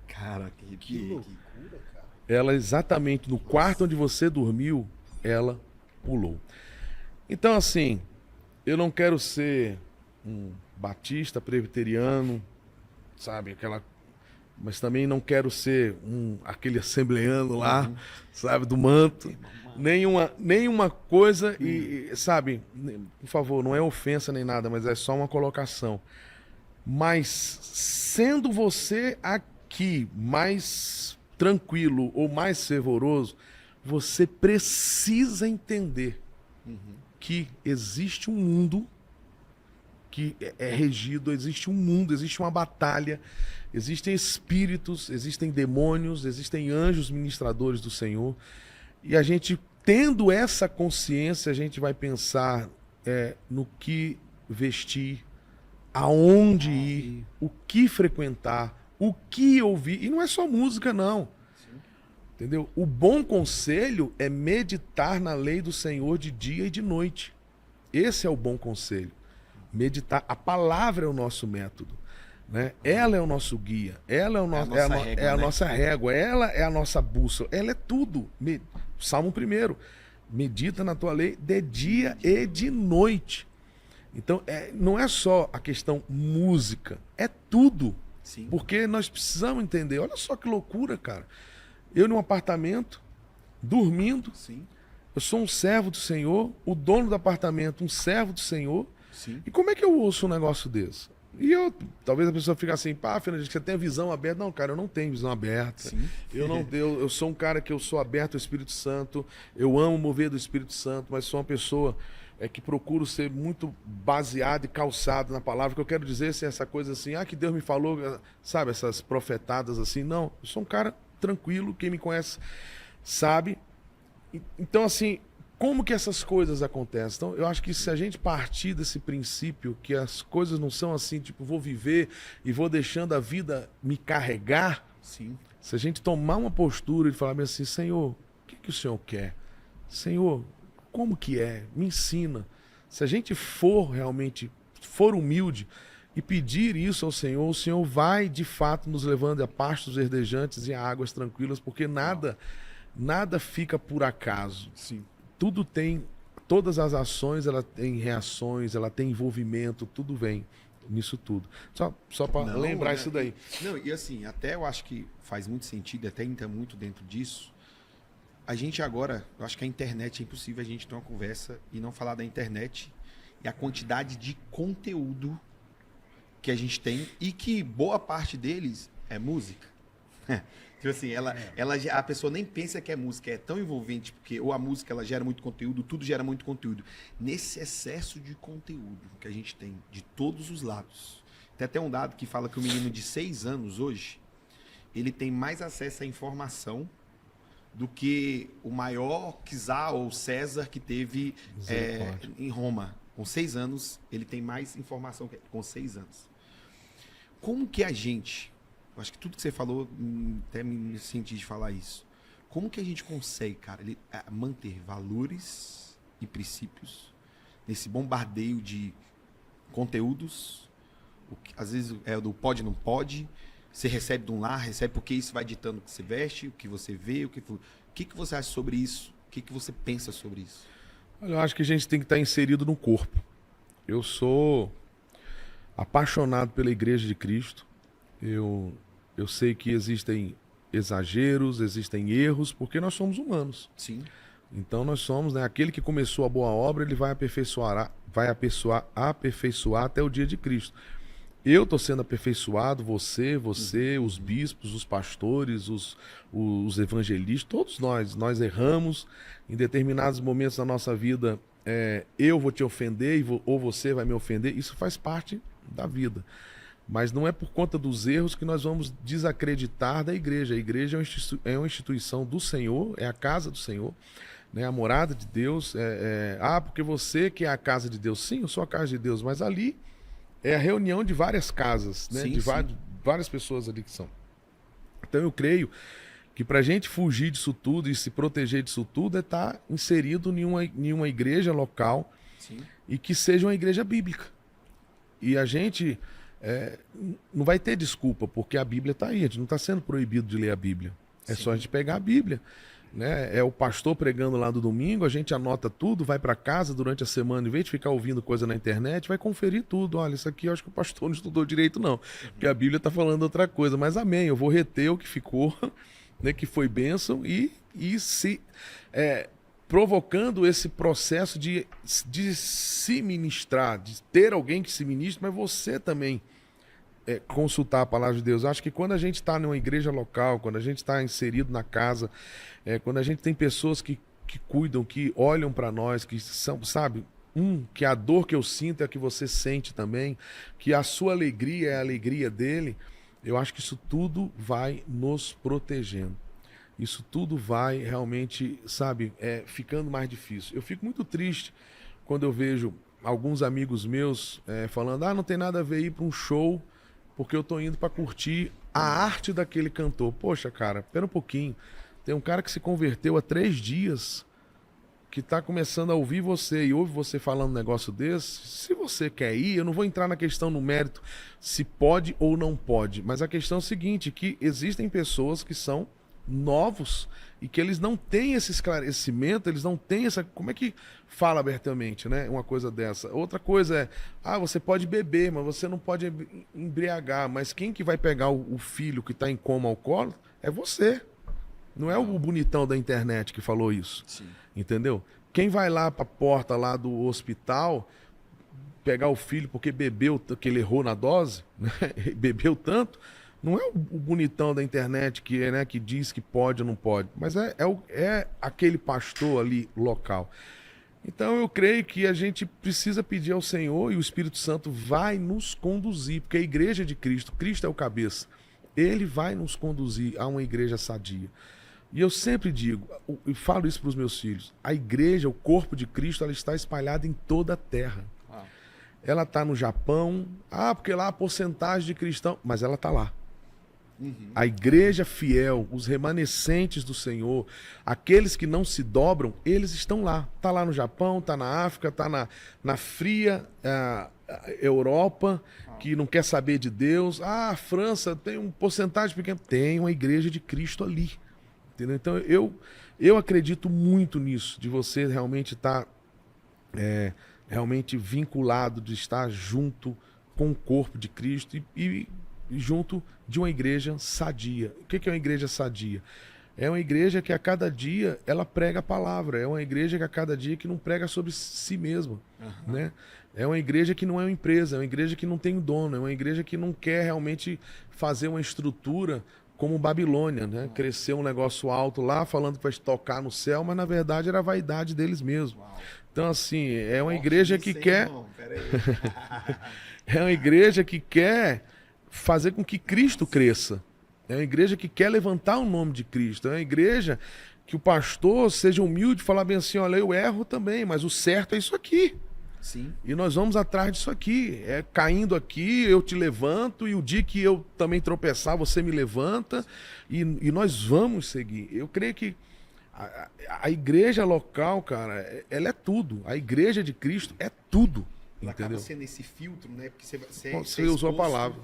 Cara, que loucura, cara. Ela exatamente no quarto onde você dormiu, ela pulou. Então, assim, eu não quero ser um batista, presbiteriano, sabe, mas também não quero ser aquele assembleano lá, sabe, do manto. Nenhuma coisa, sabe, por favor, não é ofensa nem nada, mas é só uma colocação. Mas sendo você aqui mais tranquilo ou mais fervoroso, você precisa entender que existe um mundo que é regido, existe um mundo, existe uma batalha, existem espíritos, existem demônios, existem anjos ministradores do Senhor. E a gente, tendo essa consciência, a gente vai pensar no que vestir, aonde ir, o que frequentar, o que ouvir. E não é só música, não. Sim. Entendeu? O bom conselho é meditar na lei do Senhor de dia e de noite. Esse é o bom conselho. Meditar. A palavra é o nosso método. Né? Ela é o nosso guia. Ela é, a nossa régua. Ela é a nossa bússola. Ela é tudo. Salmo 1. Medita na tua lei de dia e de noite. Então, não é só a questão música. É tudo. Sim. Porque nós precisamos entender. Olha só que loucura, cara. Eu num apartamento, dormindo. Sim. Eu sou um servo do Senhor. O dono do apartamento, um servo do Senhor. Sim. E como é que eu ouço um negócio desse? E talvez a pessoa fique assim, pá, Fernando, você tem a visão aberta. Não, cara, eu não tenho visão aberta. Sim. Eu sou um cara que eu sou aberto ao Espírito Santo. Eu amo mover do Espírito Santo, mas sou uma pessoa que procuro ser muito baseado e calçado na palavra. O que eu quero dizer é essa coisa assim, que Deus me falou, sabe, essas profetadas assim. Não, eu sou um cara tranquilo, quem me conhece sabe. Então, assim, como que essas coisas acontecem? Então, eu acho que se a gente partir desse princípio que as coisas não são assim, tipo, vou viver e vou deixando a vida me carregar. Sim. Se a gente tomar uma postura e falar assim, Senhor, o que o Senhor quer? Senhor, como que é? Me ensina. Se a gente for humilde e pedir isso ao Senhor, o Senhor vai, de fato, nos levando a pastos verdejantes e a águas tranquilas, porque nada fica por acaso. Sim. Tudo tem, todas as ações, ela tem reações, ela tem envolvimento, tudo vem nisso tudo. Só para lembrar isso daí. Não, e assim, até eu acho que faz muito sentido, até entra muito dentro disso. A gente agora, eu acho que a internet é impossível a gente ter uma conversa e não falar da internet e a quantidade de conteúdo que a gente tem e que boa parte deles é música. Tipo assim, a pessoa nem pensa que é música, é tão envolvente, porque ou a música ela gera muito conteúdo, tudo gera muito conteúdo. Nesse excesso de conteúdo que a gente tem de todos os lados. Tem até um dado que fala que o menino de 6 anos hoje, ele tem mais acesso à informação do que o maior czar ou César que teve em Roma. Com 6 anos, ele tem mais informação com 6 anos. Como que a gente... Eu acho que tudo que você falou, até me senti de falar isso. Como que a gente consegue, cara, manter valores e princípios nesse bombardeio de conteúdos? Às vezes é do pode, não pode. Você recebe de um lar, recebe porque isso vai ditando o que você veste, o que você vê. O que você acha sobre isso? O que você pensa sobre isso? Olha, eu acho que a gente tem que estar inserido no corpo. Eu sou apaixonado pela Igreja de Cristo. Eu sei que existem exageros, existem erros, porque nós somos humanos. Sim. Então nós somos, né, aquele que começou a boa obra, ele vai aperfeiçoar até o dia de Cristo. Eu estou sendo aperfeiçoado, você, os bispos, os pastores, os evangelistas, todos nós erramos em determinados momentos da nossa vida. Eu vou te ofender ou você vai me ofender. Isso faz parte da vida. Mas não é por conta dos erros que nós vamos desacreditar da igreja. A igreja é uma instituição do Senhor, é a casa do Senhor, né? A morada de Deus. Porque você que é a casa de Deus. Sim, eu sou a casa de Deus, mas ali é a reunião de várias casas, né? Sim, de sim. várias pessoas ali que são. Então eu creio que para a gente fugir disso tudo e se proteger disso tudo é estar inserido em uma igreja local. Sim. E que seja uma igreja bíblica. E a gente... não vai ter desculpa, porque a Bíblia está aí, a gente não está sendo proibido de ler a Bíblia. É Sim. só a gente pegar a Bíblia, né? É o pastor pregando lá no domingo, a gente anota tudo, vai para casa durante a semana, em vez de ficar ouvindo coisa na internet, vai conferir tudo. Olha, isso aqui eu acho que o pastor não estudou direito não, porque a Bíblia está falando outra coisa, mas amém, eu vou reter o que ficou, né, que foi bênção e provocando esse processo de se ministrar, de ter alguém que se ministre, mas você também consultar a palavra de Deus. Eu acho que quando a gente está numa igreja local, quando a gente está inserido na casa, quando a gente tem pessoas que cuidam, que olham para nós, que são, sabe, que a dor que eu sinto é a que você sente também, que a sua alegria é a alegria dele, eu acho que isso tudo vai nos protegendo. Isso tudo vai realmente, sabe, ficando mais difícil. Eu fico muito triste quando eu vejo alguns amigos meus falando, não tem nada a ver ir para um show, porque eu tô indo para curtir a arte daquele cantor. Poxa, cara, pera um pouquinho. Tem um cara que se converteu há 3 dias, que tá começando a ouvir você e ouve você falando um negócio desse. Se você quer ir, eu não vou entrar na questão no mérito se pode ou não pode, mas a questão é o seguinte, que existem pessoas que são novos e que eles não têm esse esclarecimento, eles não têm essa... Como é que fala abertamente, né? Uma coisa dessa. Outra coisa você pode beber, mas você não pode embriagar. Mas quem que vai pegar o filho que está em coma ao colo é você. Não é o bonitão da internet que falou isso. Sim. Entendeu? Quem vai lá para a porta lá do hospital pegar o filho porque bebeu, que ele errou na dose, né? Bebeu tanto... Não é o bonitão da internet que diz que pode ou não pode, mas é aquele pastor ali local. Então eu creio que a gente precisa pedir ao Senhor e o Espírito Santo vai nos conduzir, porque a igreja de Cristo, Cristo é o cabeça, ele vai nos conduzir a uma igreja sadia. E eu sempre digo, e falo isso para os meus filhos, a igreja, o corpo de Cristo, ela está espalhada em toda a terra. Ela está no Japão, porque lá a porcentagem de cristão, mas ela está lá. A igreja fiel, os remanescentes do Senhor, aqueles que não se dobram, eles estão lá. Está lá no Japão, está na África, está na fria Europa, que não quer saber de Deus. A França tem uma porcentagem pequena. Tem uma igreja de Cristo ali. Entendeu? Então eu acredito muito nisso, de você realmente estar realmente vinculado, de estar junto com o corpo de Cristo e junto de uma igreja sadia. O que é uma igreja sadia? É uma igreja que a cada dia ela prega a palavra. É uma igreja que a cada dia que não prega sobre si mesma. Né? É uma igreja que não é uma empresa. É uma igreja que não tem dono. É uma igreja que não quer realmente fazer uma estrutura como Babilônia, né? Cresceu um negócio alto lá, falando que vai tocar no céu, mas na verdade era a vaidade deles mesmo. Uau. Então, assim, é uma Forte igreja isso, que hein, quer... irmão? Pera aí. É uma igreja que quer fazer com que Cristo cresça. É uma igreja que quer levantar o nome de Cristo. É uma igreja que o pastor seja humilde e falar bem assim, olha, eu erro também, mas o certo é isso aqui. Sim. E nós vamos atrás disso aqui. É caindo aqui, eu te levanto, e o dia que eu também tropeçar, você me levanta, e nós vamos seguir. Eu creio que a igreja local, cara, ela é tudo. A igreja de Cristo é tudo. Ela Entendeu? acaba sendo esse filtro, né? Porque Você usou a palavra.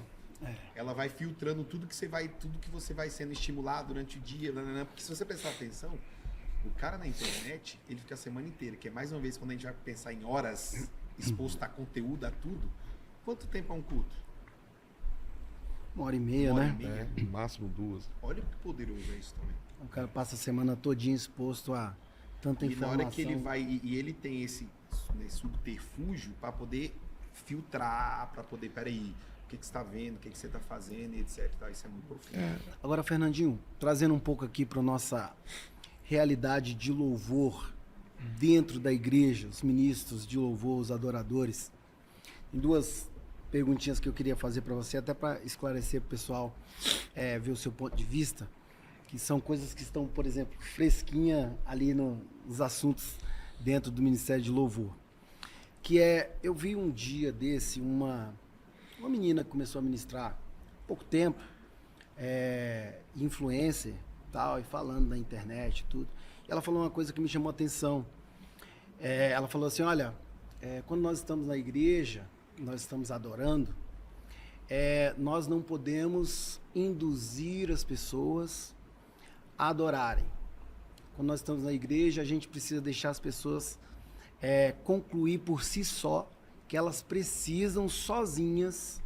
Ela vai filtrando tudo que você vai sendo estimulado durante o dia, né? Porque se você prestar atenção, o cara na internet, ele fica a semana inteira, que é mais uma vez quando a gente vai pensar em horas exposto a conteúdo, a tudo. Quanto tempo é um culto? 1h30, Uma hora né? e meia. Máximo 2. Olha que poderoso é isso também. O cara passa a semana todinha exposto a tanta E na informação. hora que ele vai, e ele tem esse subterfúgio para poder filtrar, para poder, peraí, o que você está vendo, o que você está fazendo, e etc. Tá? Isso é muito profundo. Agora, Fernandinho, trazendo um pouco aqui para nossa realidade de louvor dentro da igreja, os ministros de louvor, os adoradores. Tem duas perguntinhas que eu queria fazer para você, até para esclarecer para o pessoal ver o seu ponto de vista, que são coisas que estão, por exemplo, fresquinha ali nos assuntos dentro do Ministério de Louvor. Que eu vi um dia desse uma menina que começou a ministrar há pouco tempo, influencer, tal, e falando na internet e tudo. E ela falou uma coisa que me chamou a atenção. Ela falou assim, olha, quando nós estamos na igreja, nós estamos adorando, nós não podemos induzir as pessoas a adorarem. Quando nós estamos na igreja, a gente precisa deixar as pessoas concluir por si só que elas precisam sozinhas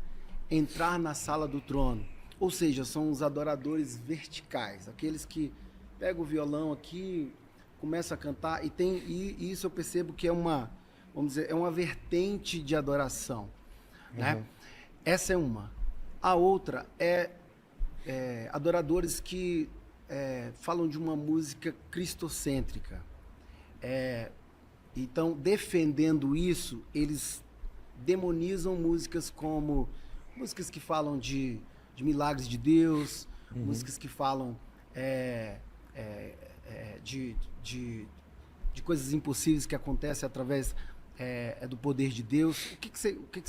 entrar na sala do trono. Ou seja, são os adoradores verticais, aqueles que pegam o violão aqui, começam a cantar, e isso eu percebo que é uma vertente de adoração. Né? Essa é uma. A outra é adoradores que falam de uma música cristocêntrica. Então, defendendo isso, eles demonizam músicas como músicas que falam de milagres de Deus, músicas que falam de coisas impossíveis que acontecem através do poder de Deus. O que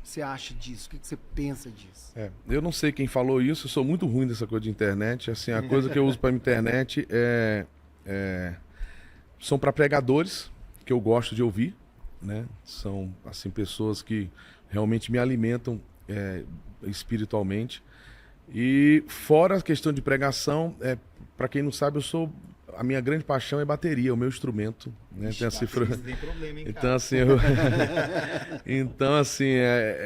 você acha disso? O que você pensa disso? Eu não sei quem falou isso, eu sou muito ruim dessa coisa de internet. Assim, a coisa que eu uso para internet são para pregadores que eu gosto de ouvir, né? São assim pessoas que realmente me alimentam espiritualmente. E fora a questão de pregação, para quem não sabe, a minha grande paixão é bateria, o meu instrumento, né? Tem a cifra... Tem problema, hein, cara? Então assim,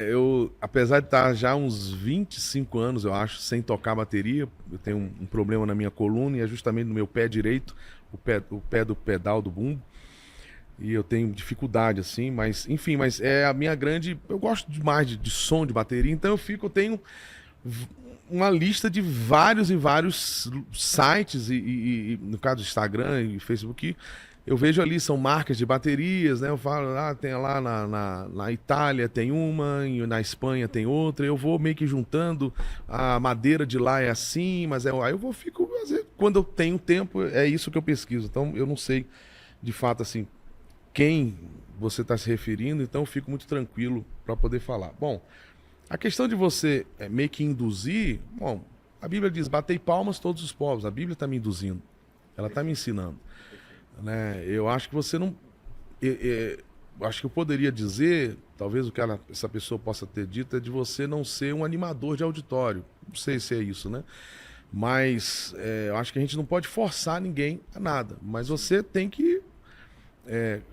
eu apesar de estar já uns 25 anos, eu acho, sem tocar bateria, eu tenho um problema na minha coluna e é justamente no meu pé direito, o pé do pedal do bumbo. E eu tenho dificuldade, assim, mas, enfim, mas é a minha grande... Eu gosto demais de som de bateria, então eu tenho uma lista de vários e vários sites, e no caso do Instagram e Facebook, eu vejo ali, são marcas de baterias, né? Eu falo, tem lá na Itália tem uma, e na Espanha tem outra, eu vou meio que juntando, a madeira de lá é assim, mas aí eu fico, quando eu tenho tempo, é isso que eu pesquiso, então eu não sei, de fato, assim, quem você está se referindo, então eu fico muito tranquilo para poder falar. Bom, a questão de você meio que induzir, bom, a Bíblia diz, batei palmas todos os povos, a Bíblia está me induzindo, ela está me ensinando. Né? Eu acho que você não... acho que eu poderia dizer, talvez o que essa pessoa possa ter dito, é de você não ser um animador de auditório. Não sei se é isso, né? Mas eu acho que a gente não pode forçar ninguém a nada, mas você tem que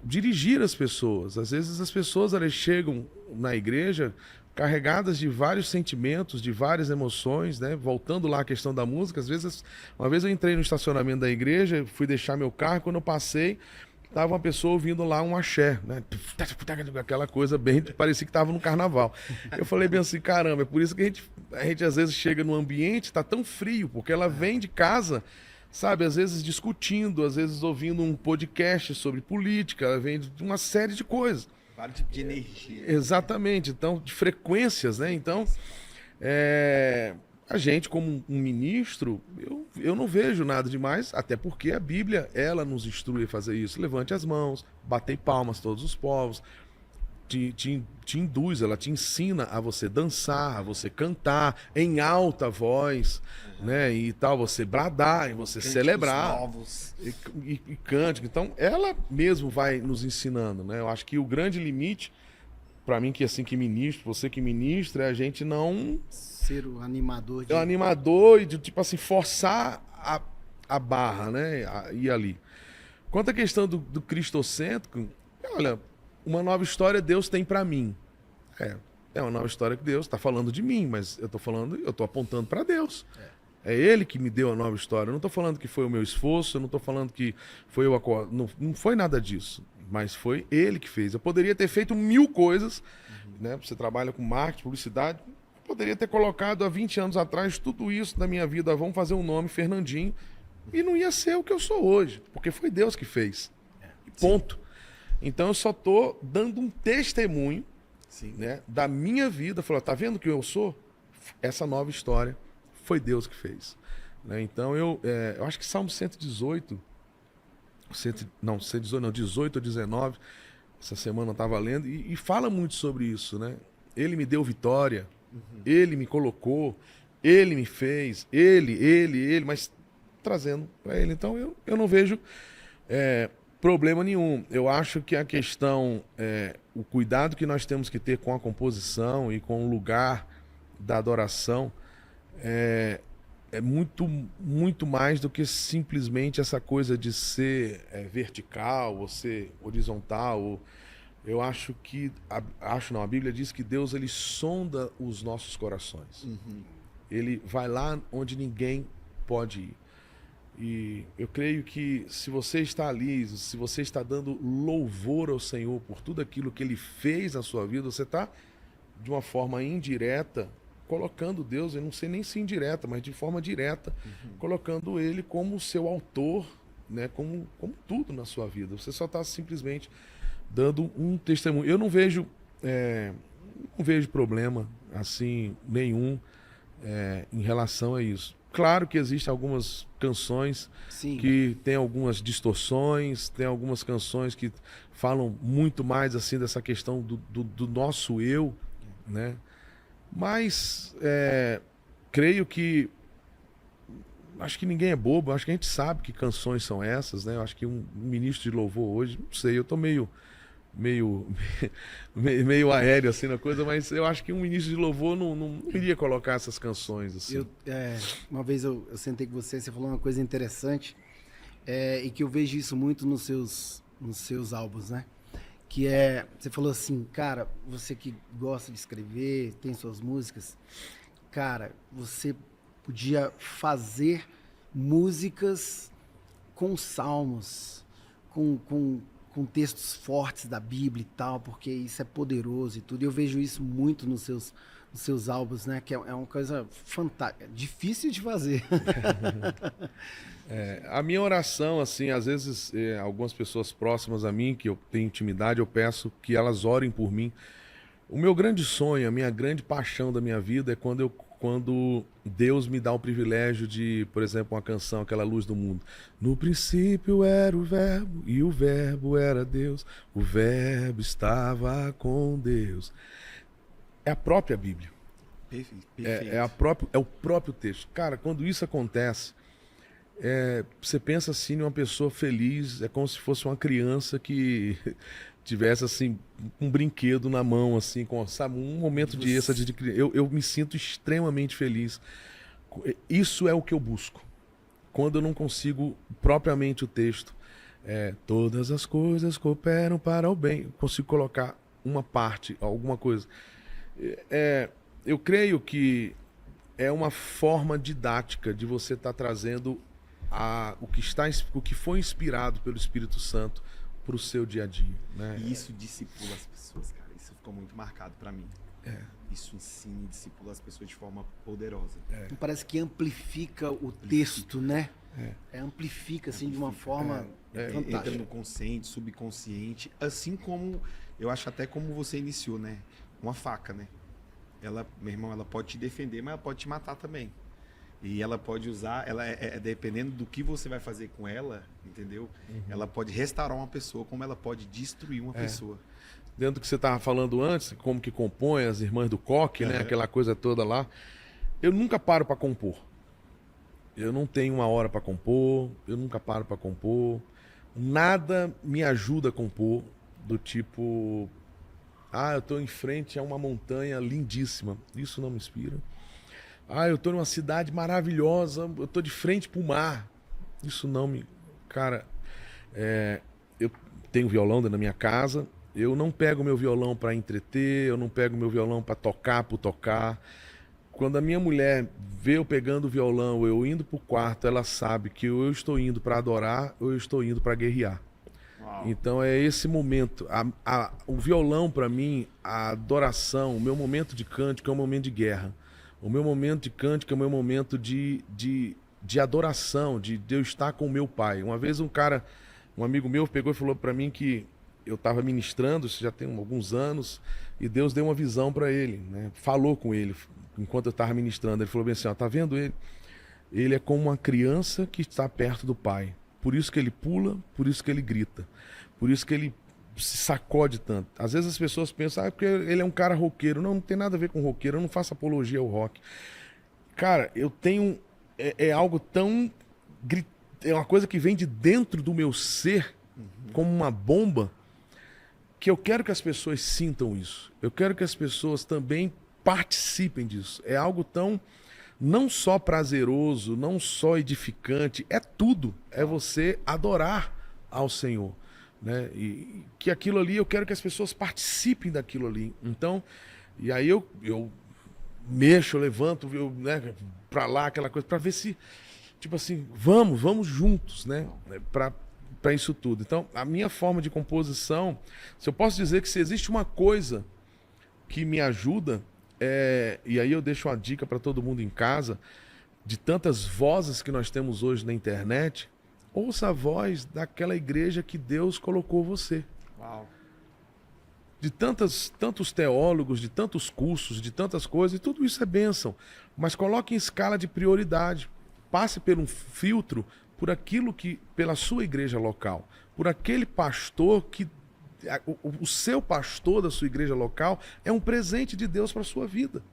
dirigir as pessoas. Às vezes as pessoas elas chegam na igreja carregadas de vários sentimentos, de várias emoções, né? Voltando lá à questão da música, às vezes, uma vez eu entrei no estacionamento da igreja, fui deixar meu carro, quando eu passei, tava uma pessoa ouvindo lá um axé, né? Aquela coisa bem, parecia que tava no carnaval. Eu falei bem assim, caramba, é por isso que a gente às vezes chega no ambiente, tá tão frio, porque ela vem de casa, sabe, às vezes discutindo, às vezes ouvindo um podcast sobre política, ela vem de uma série de coisas. Vários tipos de energia. Exatamente, então, de frequências, né? Então, a gente, como um ministro, eu não vejo nada demais, até porque a Bíblia, ela nos instrui a fazer isso. Levante as mãos, batei palmas todos os povos, te induz, ela te ensina a você dançar, a você cantar em alta voz, né? E tal, você bradar, e você Cânticos celebrar. novos. E cântico. Então, ela mesmo vai nos ensinando, né? Eu acho que o grande limite, para mim, que assim que ministro, você que ministra, é a gente não Ser o animador de... é um animador e de, tipo assim, forçar a barra, né? A ir ali. Quanto à questão do cristocêntrico, olha, uma nova história Deus tem para mim. É uma nova história que Deus está falando de mim, mas eu tô apontando para Deus. É Ele que me deu a nova história. Eu não estou falando que foi o meu esforço, eu não estou falando que foi o acordo. Não foi nada disso, mas foi Ele que fez. Eu poderia ter feito 1000 coisas, né? Você trabalha com marketing, publicidade. Eu poderia ter colocado há 20 anos atrás tudo isso na minha vida. Vamos fazer um nome, Fernandinho. E não ia ser o que eu sou hoje, porque foi Deus que fez. Ponto. Então eu só estou dando um testemunho, Sim. né, da minha vida. Falou, tá vendo que eu sou? Essa nova história foi Deus que fez. Né? Então eu acho que Salmo 118, 18 ou 19, essa semana eu estava lendo, e fala muito sobre isso. Né? Ele me deu vitória, Ele me colocou, Ele me fez, Ele, mas trazendo para Ele. Então eu não vejo problema nenhum. Eu acho que a questão, o cuidado que nós temos que ter com a composição e com o lugar da adoração é muito, muito mais do que simplesmente essa coisa de ser vertical ou ser horizontal. Eu acho que, a Bíblia diz que Deus, ele sonda os nossos corações. Ele vai lá onde ninguém pode ir. E eu creio que se você está ali, se você está dando louvor ao Senhor por tudo aquilo que Ele fez na sua vida, você está, de uma forma indireta, colocando Deus, eu não sei nem se indireta, mas de forma direta, colocando Ele como o seu autor, né, como tudo na sua vida. Você só está simplesmente dando um testemunho. Eu não vejo problema assim nenhum em relação a isso. Claro que existem algumas canções que têm algumas distorções, tem algumas canções que falam muito mais assim dessa questão do nosso eu, né? Mas creio que acho que ninguém é bobo, acho que a gente sabe que canções são essas, né? Eu acho que um ministro de louvor hoje, não sei, eu tô meio aéreo assim na coisa, mas eu acho que um ministro de louvor não iria colocar essas canções assim. Uma vez eu sentei com você falou uma coisa interessante, e que eu vejo isso muito nos seus álbuns, né? Que você falou assim, cara, você que gosta de escrever, tem suas músicas, cara, você podia fazer músicas com salmos, com textos fortes da Bíblia e tal, porque isso é poderoso e tudo. E eu vejo isso muito nos seus álbuns, né? Que é uma coisa fantástica, difícil de fazer. A minha oração, assim, às vezes algumas pessoas próximas a mim, que eu tenho intimidade, eu peço que elas orem por mim. O meu grande sonho, a minha grande paixão da minha vida é quando Deus me dá o privilégio de, por exemplo, uma canção, aquela Luz do Mundo. No princípio era o Verbo, e o Verbo era Deus, o Verbo estava com Deus. É a própria Bíblia. Perfeito. É o próprio texto. Cara, quando isso acontece, você pensa assim numa pessoa feliz, é como se fosse uma criança que tivesse assim um brinquedo na mão, assim, sabe, um momento de êxtase de criança. Eu me sinto extremamente feliz. Isso é o que eu busco. Quando eu não consigo propriamente o texto, todas as coisas cooperam para o bem, eu consigo colocar uma parte, alguma coisa. Eu creio que é uma forma didática de você estar trazendo o que foi inspirado pelo Espírito Santo para o seu dia a dia, né? E isso discipula as pessoas, cara. Isso ficou muito marcado para mim. Isso ensina e discipula as pessoas de forma poderosa. Parece que amplifica o texto, né? Amplifica, assim, de uma forma Entra fantástica. no consciente, subconsciente, assim como, eu acho até como você iniciou, né? Uma faca, né? Ela, meu irmão, ela pode te defender, mas ela pode te matar também. E ela pode usar, ela dependendo do que você vai fazer com ela, entendeu? Ela pode restaurar uma pessoa, como ela pode destruir uma pessoa. Dentro do que você estava falando antes, como que compõe as irmãs do coque, né? Aquela coisa toda lá. Eu nunca paro para compor. Eu não tenho uma hora para compor, eu nunca paro para compor. Nada me ajuda a compor do tipo, eu estou em frente a uma montanha lindíssima. Isso não me inspira. Eu estou numa cidade maravilhosa, eu estou de frente para o mar. Isso não me... Cara, eu tenho violão dentro da minha casa, eu não pego meu violão para entreter, eu não pego meu violão para tocar por tocar. Quando a minha mulher vê eu pegando o violão, eu indo pro quarto, ela sabe que ou eu estou indo para adorar ou eu estou indo para guerrear. Uau. Então é esse momento. O violão, para mim, a adoração, o meu momento de cântico é um momento de guerra. O meu momento de cântico é o meu momento de adoração, de eu estar com o meu pai. Uma vez um amigo meu pegou e falou para mim que eu estava ministrando, isso já tem alguns anos, e Deus deu uma visão para ele, né? Falou com ele enquanto eu estava ministrando. Ele falou bem assim, tá vendo ele? Ele é como uma criança que está perto do pai. Por isso que ele pula, por isso que ele grita. Por isso que ele se sacode tanto. Às vezes as pessoas pensam, porque ele é um cara roqueiro. Não tem nada a ver com roqueiro, eu não faço apologia ao rock. Cara, eu tenho... É algo tão... É uma coisa que vem de dentro do meu ser, como uma bomba, que eu quero que as pessoas sintam isso. Eu quero que as pessoas também participem disso. É algo tão não só prazeroso, não só edificante, é tudo. É você adorar ao Senhor, né? E que aquilo ali, eu quero que as pessoas participem daquilo ali. Então, e aí eu mexo, eu levanto, né, pra lá, aquela coisa, pra ver se, tipo assim, vamos juntos, né? Para isso tudo. Então, a minha forma de composição, se eu posso dizer que se existe uma coisa que me ajuda, e aí eu deixo uma dica para todo mundo em casa, de tantas vozes que nós temos hoje na internet, ouça a voz daquela igreja que Deus colocou você. Uau. De tantos teólogos, de tantos cursos, de tantas coisas, e tudo isso é bênção. Mas coloque em escala de prioridade. Passe por um filtro por aquilo que, pela sua igreja local, por aquele pastor que, o seu pastor da sua igreja local é um presente de Deus para a sua vida.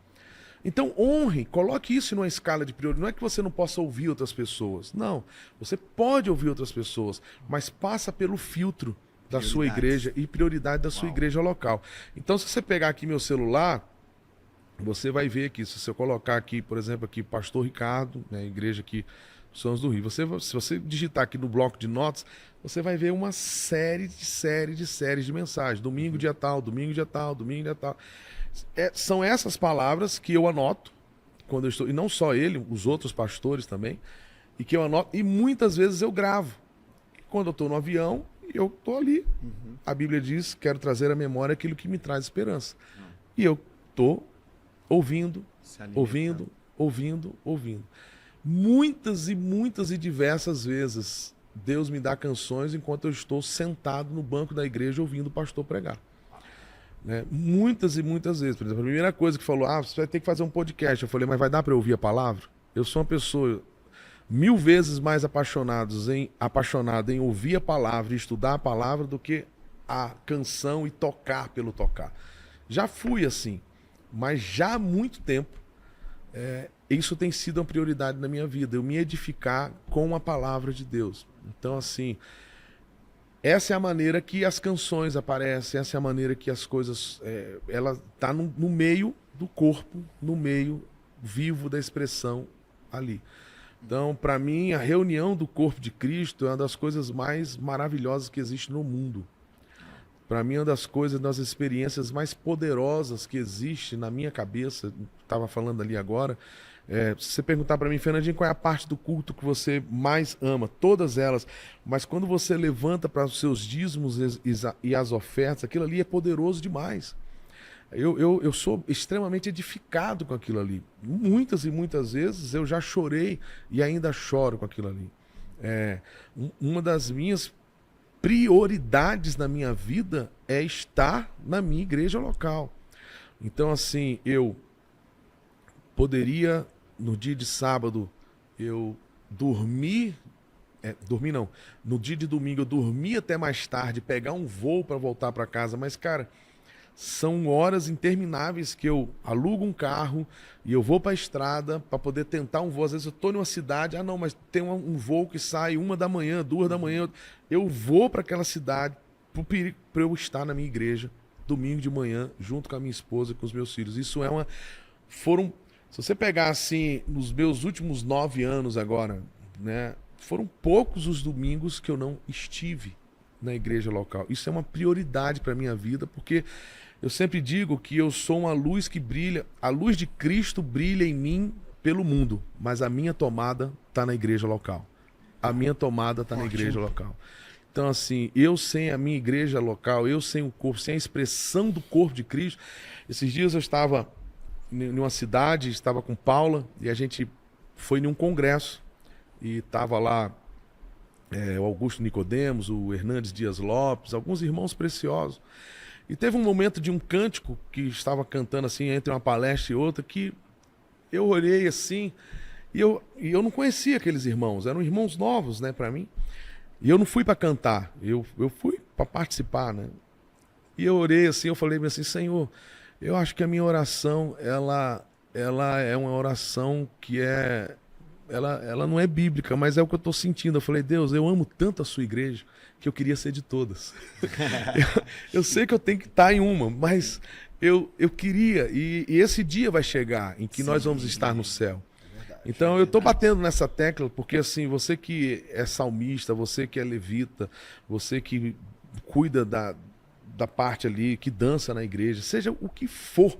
Então honre, coloque isso numa escala de prioridade. Não é que você não possa ouvir outras pessoas. Não, você pode ouvir outras pessoas, mas passa pelo filtro da sua igreja e prioridade da sua igreja local. Então, se você pegar aqui meu celular, você vai ver aqui, se eu colocar aqui, por exemplo, aqui Pastor Ricardo, né, igreja aqui Sons do Rio. Se você digitar aqui no bloco de notas, você vai ver uma séries de mensagens. Domingo dia tal, domingo dia tal, domingo dia tal. São essas palavras que eu anoto quando eu estou, e não só ele, os outros pastores também, e que eu anoto, e muitas vezes eu gravo. Quando eu estou no avião, eu estou ali. A Bíblia diz, quero trazer à memória aquilo que me traz esperança. E eu estou ouvindo. Muitas e diversas vezes Deus me dá canções enquanto eu estou sentado no banco da igreja ouvindo o pastor pregar. Né? Muitas e muitas vezes. Por exemplo, a primeira coisa que falou, você vai ter que fazer um podcast. Eu falei, mas vai dar para eu ouvir a palavra? Eu sou uma pessoa 1000 vezes mais apaixonado em ouvir a palavra e estudar a palavra do que a canção e tocar pelo tocar. Já fui assim, mas já há muito tempo isso tem sido uma prioridade na minha vida, eu me edificar com a palavra de Deus. Então, assim, essa é a maneira que as canções aparecem, essa é a maneira que as coisas... ela está no meio do corpo, no meio vivo da expressão ali. Então, para mim, a reunião do corpo de Cristo é uma das coisas mais maravilhosas que existe no mundo. Para mim, uma das coisas, das experiências mais poderosas que existe na minha cabeça, estava falando ali agora, se você perguntar para mim, Fernandinho, qual é a parte do culto que você mais ama? Todas elas. Mas quando você levanta para os seus dízimos e as ofertas, aquilo ali é poderoso demais. Eu sou extremamente edificado com aquilo ali. Muitas e muitas vezes eu já chorei e ainda choro com aquilo ali. Uma das minhas prioridades na minha vida é estar na minha igreja local. Então, assim, eu poderia, no dia de sábado, eu dormir não, no dia de domingo eu dormir até mais tarde, pegar um voo para voltar para casa, mas, cara, são horas intermináveis que eu alugo um carro e eu vou para a estrada para poder tentar um voo. Às vezes eu estou numa cidade, não, mas tem um voo que sai 1h, 2h. Eu vou para aquela cidade para eu estar na minha igreja domingo de manhã, junto com a minha esposa e com os meus filhos. Isso se você pegar assim, nos meus últimos 9 anos agora, né, foram poucos os domingos que eu não estive na igreja local. Isso é uma prioridade para a minha vida, porque eu sempre digo que eu sou uma luz que brilha, a luz de Cristo brilha em mim pelo mundo, mas a minha tomada está na igreja local. A minha tomada está na igreja local. Então, assim, eu sem a minha igreja local, eu sem o corpo, sem a expressão do corpo de Cristo. Esses dias eu estava em uma cidade, estava com Paula, e a gente foi em um congresso, e estava lá o Augusto Nicodemos, o Hernandes Dias Lopes, alguns irmãos preciosos. E teve um momento de um cântico que estava cantando assim, entre uma palestra e outra, que eu olhei assim, e eu não conhecia aqueles irmãos, eram irmãos novos, né, para mim. E eu não fui para cantar, eu fui para participar, né. E eu orei assim, eu falei assim, Senhor, eu acho que a minha oração, ela é uma oração que ela não é bíblica, mas é o que eu estou sentindo. Eu falei, Deus, eu amo tanto a sua igreja que eu queria ser de todas. eu sei que eu tenho que estar em uma, mas eu queria, e esse dia vai chegar em que nós vamos estar no céu. Então eu estou batendo nessa tecla, porque assim, você que é salmista, você que é levita, você que cuida da parte ali, que dança na igreja, seja o que for,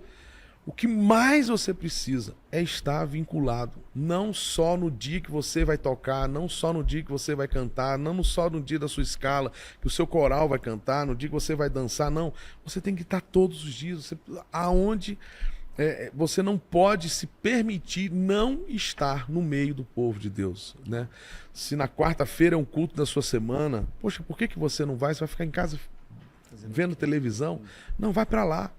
o que mais você precisa é estar vinculado, não só no dia que você vai tocar, não só no dia que você vai cantar, não só no dia da sua escala, que o seu coral vai cantar, no dia que você vai dançar, não. Você tem que estar todos os dias, aonde você não pode se permitir não estar no meio do povo de Deus, né? Se na quarta-feira é um culto da sua semana, poxa, por que você não vai? Você vai ficar em casa vendo televisão? Não, vai para lá,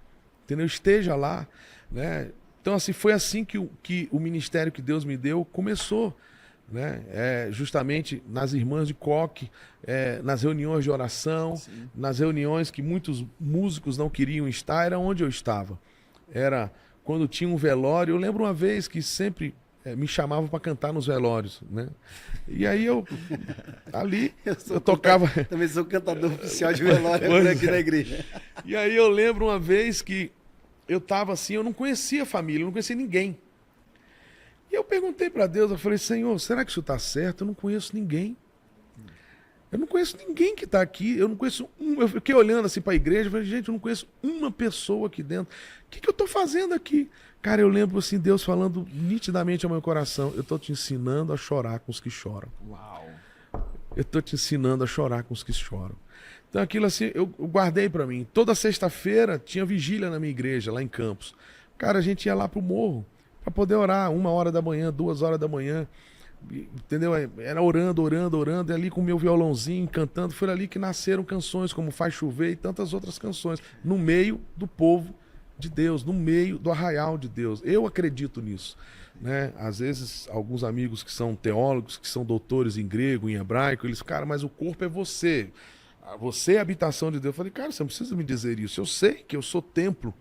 entendeu? Esteja lá, né? Então, assim, foi assim que o ministério que Deus me deu começou, né? Justamente nas irmãs de coque, nas reuniões de oração, sim, nas reuniões que muitos músicos não queriam estar, era onde eu estava. Era quando tinha um velório. Eu lembro uma vez que sempre me chamavam para cantar nos velórios, né? E aí eu tocava. Também sou cantador oficial de velório aqui na igreja. E aí eu lembro uma vez que eu estava assim, eu não conhecia a família, eu não conhecia ninguém. E eu perguntei para Deus, eu falei, Senhor, será que isso está certo? Eu não conheço ninguém. Eu não conheço ninguém que está aqui, eu não conheço eu fiquei olhando assim para a igreja, eu falei, gente, eu não conheço uma pessoa aqui dentro. O que eu estou fazendo aqui? Cara, eu lembro assim, Deus falando nitidamente ao meu coração, eu estou te ensinando a chorar com os que choram. Uau! Eu estou te ensinando a chorar com os que choram. Então aquilo assim, eu guardei para mim. Toda sexta-feira tinha vigília na minha igreja, lá em Campos. Cara, a gente ia lá pro morro para poder orar, 1h, 2h, entendeu? Era orando, e ali com o meu violãozinho, cantando. Foi ali que nasceram canções como Faz Chover e tantas outras canções, no meio do povo de Deus, no meio do arraial de Deus. Eu acredito nisso, né? Às vezes, alguns amigos que são teólogos, que são doutores em grego, em hebraico, eles, cara, mas o corpo é você. Você é a habitação de Deus. Eu falei, cara, você não precisa me dizer isso. Eu sei que eu sou templo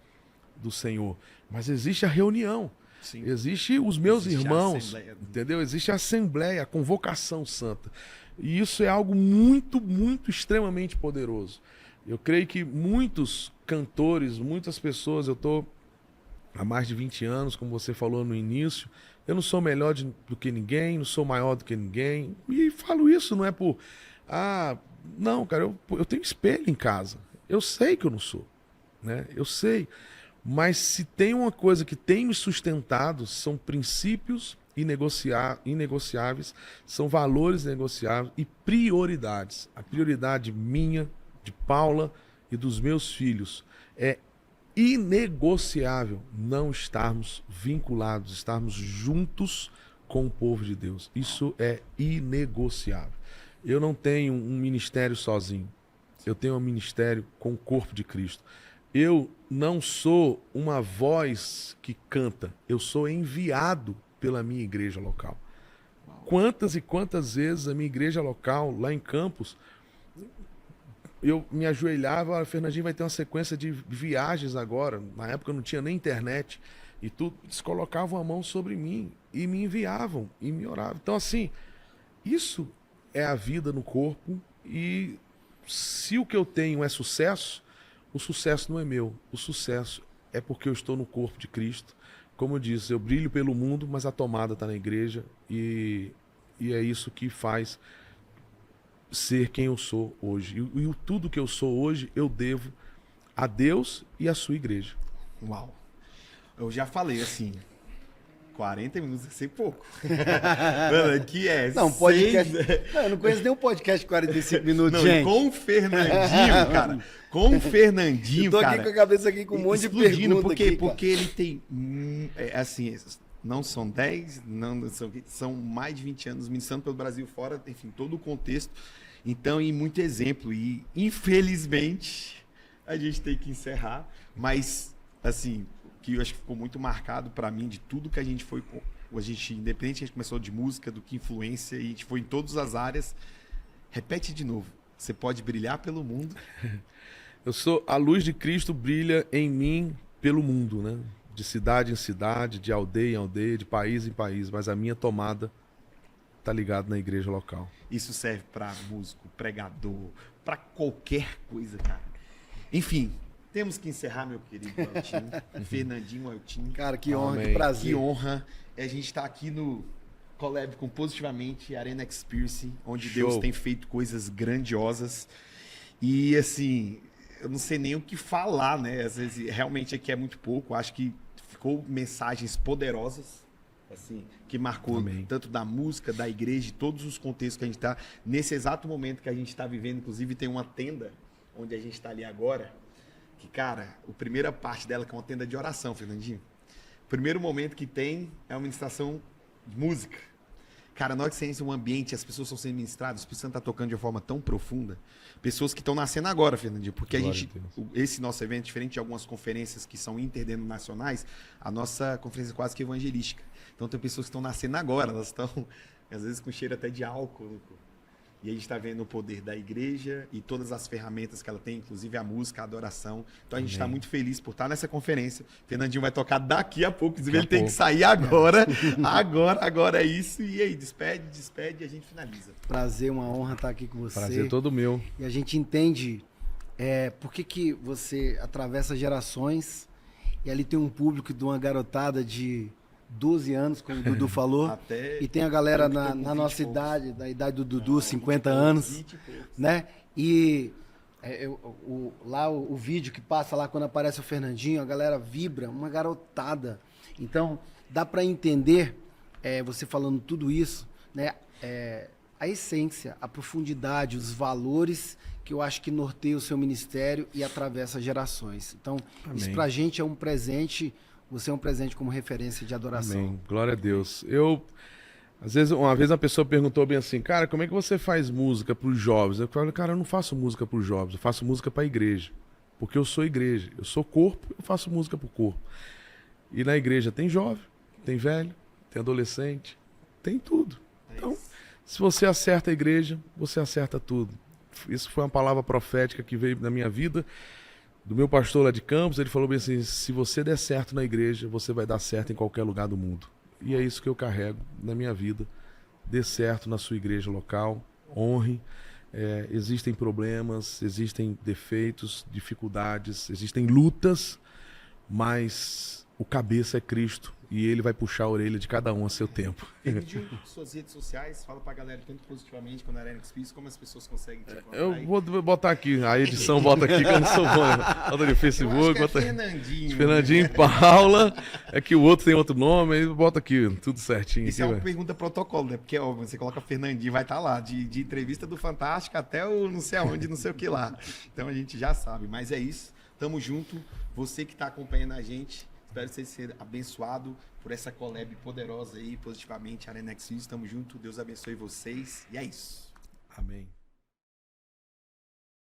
do Senhor, mas existe a reunião. Sim. Existe os meus irmãos, entendeu? Existe a assembleia, a convocação santa. E isso é algo muito, muito, extremamente poderoso. Eu creio que muitos cantores, muitas pessoas, eu estou há mais de 20 anos, como você falou no início, eu não sou melhor do que ninguém, não sou maior do que ninguém. E falo isso, não é por... não, cara, eu tenho espelho em casa. Eu sei que eu não sou, né? Eu sei. Mas se tem uma coisa que tem me sustentado, são princípios inegociáveis, são valores negociáveis e prioridades. A prioridade minha, de Paula e dos meus filhos é inegociável não estarmos vinculados, estarmos juntos com o povo de Deus. Isso é inegociável. Eu não tenho um ministério sozinho. Eu tenho um ministério com o corpo de Cristo. Eu não sou uma voz que canta. Eu sou enviado pela minha igreja local. Quantas e quantas vezes a minha igreja local, lá em Campos, eu me ajoelhava, Fernandinho vai ter uma sequência de viagens agora. Na época não tinha nem internet. E tudo, eles colocavam a mão sobre mim e me enviavam e me oravam. Então, assim, isso é a vida no corpo. E se o que eu tenho é sucesso, o sucesso não é meu. O sucesso é porque eu estou no corpo de Cristo. Como eu disse, eu brilho pelo mundo, mas a tomada está na igreja. E é isso que faz ser quem eu sou hoje. E tudo que eu sou hoje, eu devo a Deus e à sua igreja. Uau! Eu já falei assim, 40 minutos é ser pouco. Mano, aqui é Não, podcast... Não, eu não conheço nenhum podcast de 45 minutos, não, gente. com o Fernandinho, cara. Com o Fernandinho, eu tô cara. aqui com a cabeça aqui com um monte de explodindo, perguntas aqui, porque ele tem, assim, não são 10, não são mais de 20 anos ministrando pelo Brasil fora, enfim, todo o contexto. Então, e muito exemplo. E, infelizmente, a gente tem que encerrar. Mas, assim, que eu acho que ficou muito marcado para mim de tudo que a gente foi... A gente, independente, a gente começou de música, do que influência, e a gente foi em todas as áreas. Repete de novo. Você pode brilhar pelo mundo. Eu sou... A luz de Cristo brilha em mim pelo mundo, né? De cidade em cidade, de aldeia em aldeia, de país em país. Mas a minha tomada tá ligada na igreja local. Isso serve para músico, pregador, para qualquer coisa, cara. Enfim, temos que encerrar, meu querido Eltinho. Fernandinho Eltinho. Cara, que honra, Amém. que prazer. Que honra. A gente está aqui no Collab com Positivamente, Arena Experience, onde Show. Deus tem feito coisas grandiosas. E, assim, eu não sei nem o que falar, né? Às vezes, realmente aqui é muito pouco. Acho que ficou mensagens poderosas, assim, que marcou Amém. tanto da música, da igreja, de todos os contextos que a gente está. Nesse exato momento que a gente está vivendo, inclusive, tem uma tenda onde a gente está ali agora. Que, cara, a primeira parte dela que é uma tenda de oração, Fernandinho. O primeiro momento que tem é uma ministração de música. Cara, na hora que você entra um ambiente, as pessoas estão sendo ministradas, o Espírito Santo está tocando de uma forma tão profunda. Pessoas que estão nascendo agora, Fernandinho, porque Glória a gente, esse nosso evento, diferente de algumas conferências que são interdenominacionais, a nossa conferência é quase que evangelística. Então tem pessoas que estão nascendo agora, elas estão, às vezes, com cheiro até de álcool. E a gente está vendo o poder da igreja e todas as ferramentas que ela tem, inclusive a música, a adoração. Então a gente está muito feliz por estar nessa conferência. Fernandinho vai tocar daqui a pouco, inclusive ele tem que sair agora. Agora é isso. E aí, despede e a gente finaliza. Prazer, uma honra estar aqui com você. Prazer todo meu. E a gente entende por que você atravessa gerações e ali tem um público de uma garotada de 12 anos, como o Dudu falou, e tem a galera na nossa idade, da idade do Dudu, 50 anos, né? E lá o vídeo que passa lá quando aparece o Fernandinho, a galera vibra, uma garotada. Então, dá para entender, você falando tudo isso, né? A essência, a profundidade, os valores que eu acho que norteia o seu ministério e atravessa gerações. Então, Amém. Isso pra gente é um presente. Você é um presente como referência de adoração. Amém. Glória a Deus. Às vezes, uma vez uma pessoa perguntou bem assim, cara, como é que você faz música para os jovens? Eu falei, cara, eu não faço música para os jovens, eu faço música para a igreja. Porque eu sou igreja, eu sou corpo, eu faço música para o corpo. E na igreja tem jovem, tem velho, tem adolescente, tem tudo. Então, se você acerta a igreja, você acerta tudo. Isso foi uma palavra profética que veio na minha vida, do meu pastor lá de Campos. Ele falou bem assim, se você der certo na igreja, você vai dar certo em qualquer lugar do mundo. E é isso que eu carrego na minha vida. Dê certo na sua igreja local, honre. Existem problemas, existem defeitos, dificuldades, existem lutas, mas o cabeça é Cristo e ele vai puxar a orelha de cada um a seu tempo. Permitiu suas redes sociais, fala pra galera tanto positivamente quando era NXP, como as pessoas conseguem te encontrar Eu aí. vou botar aqui, a edição bota aqui que eu não sou bom. Né? Bota no Eu Facebook, acho que é bota Fernandinho. Fernandinho né? Paula, é que o outro tem outro nome, aí bota aqui, tudo certinho. Isso Aqui, é uma velho. pergunta protocolo, né? Porque ó, você coloca Fernandinho, vai estar lá, de entrevista do Fantástico até o não sei aonde, não sei o que lá. Então a gente já sabe, mas é isso. Tamo junto. Você que tá acompanhando a gente, espero que você seja abençoado por essa collab poderosa aí, positivamente, Arena X. Tamo junto. Deus abençoe vocês. E é isso. Amém.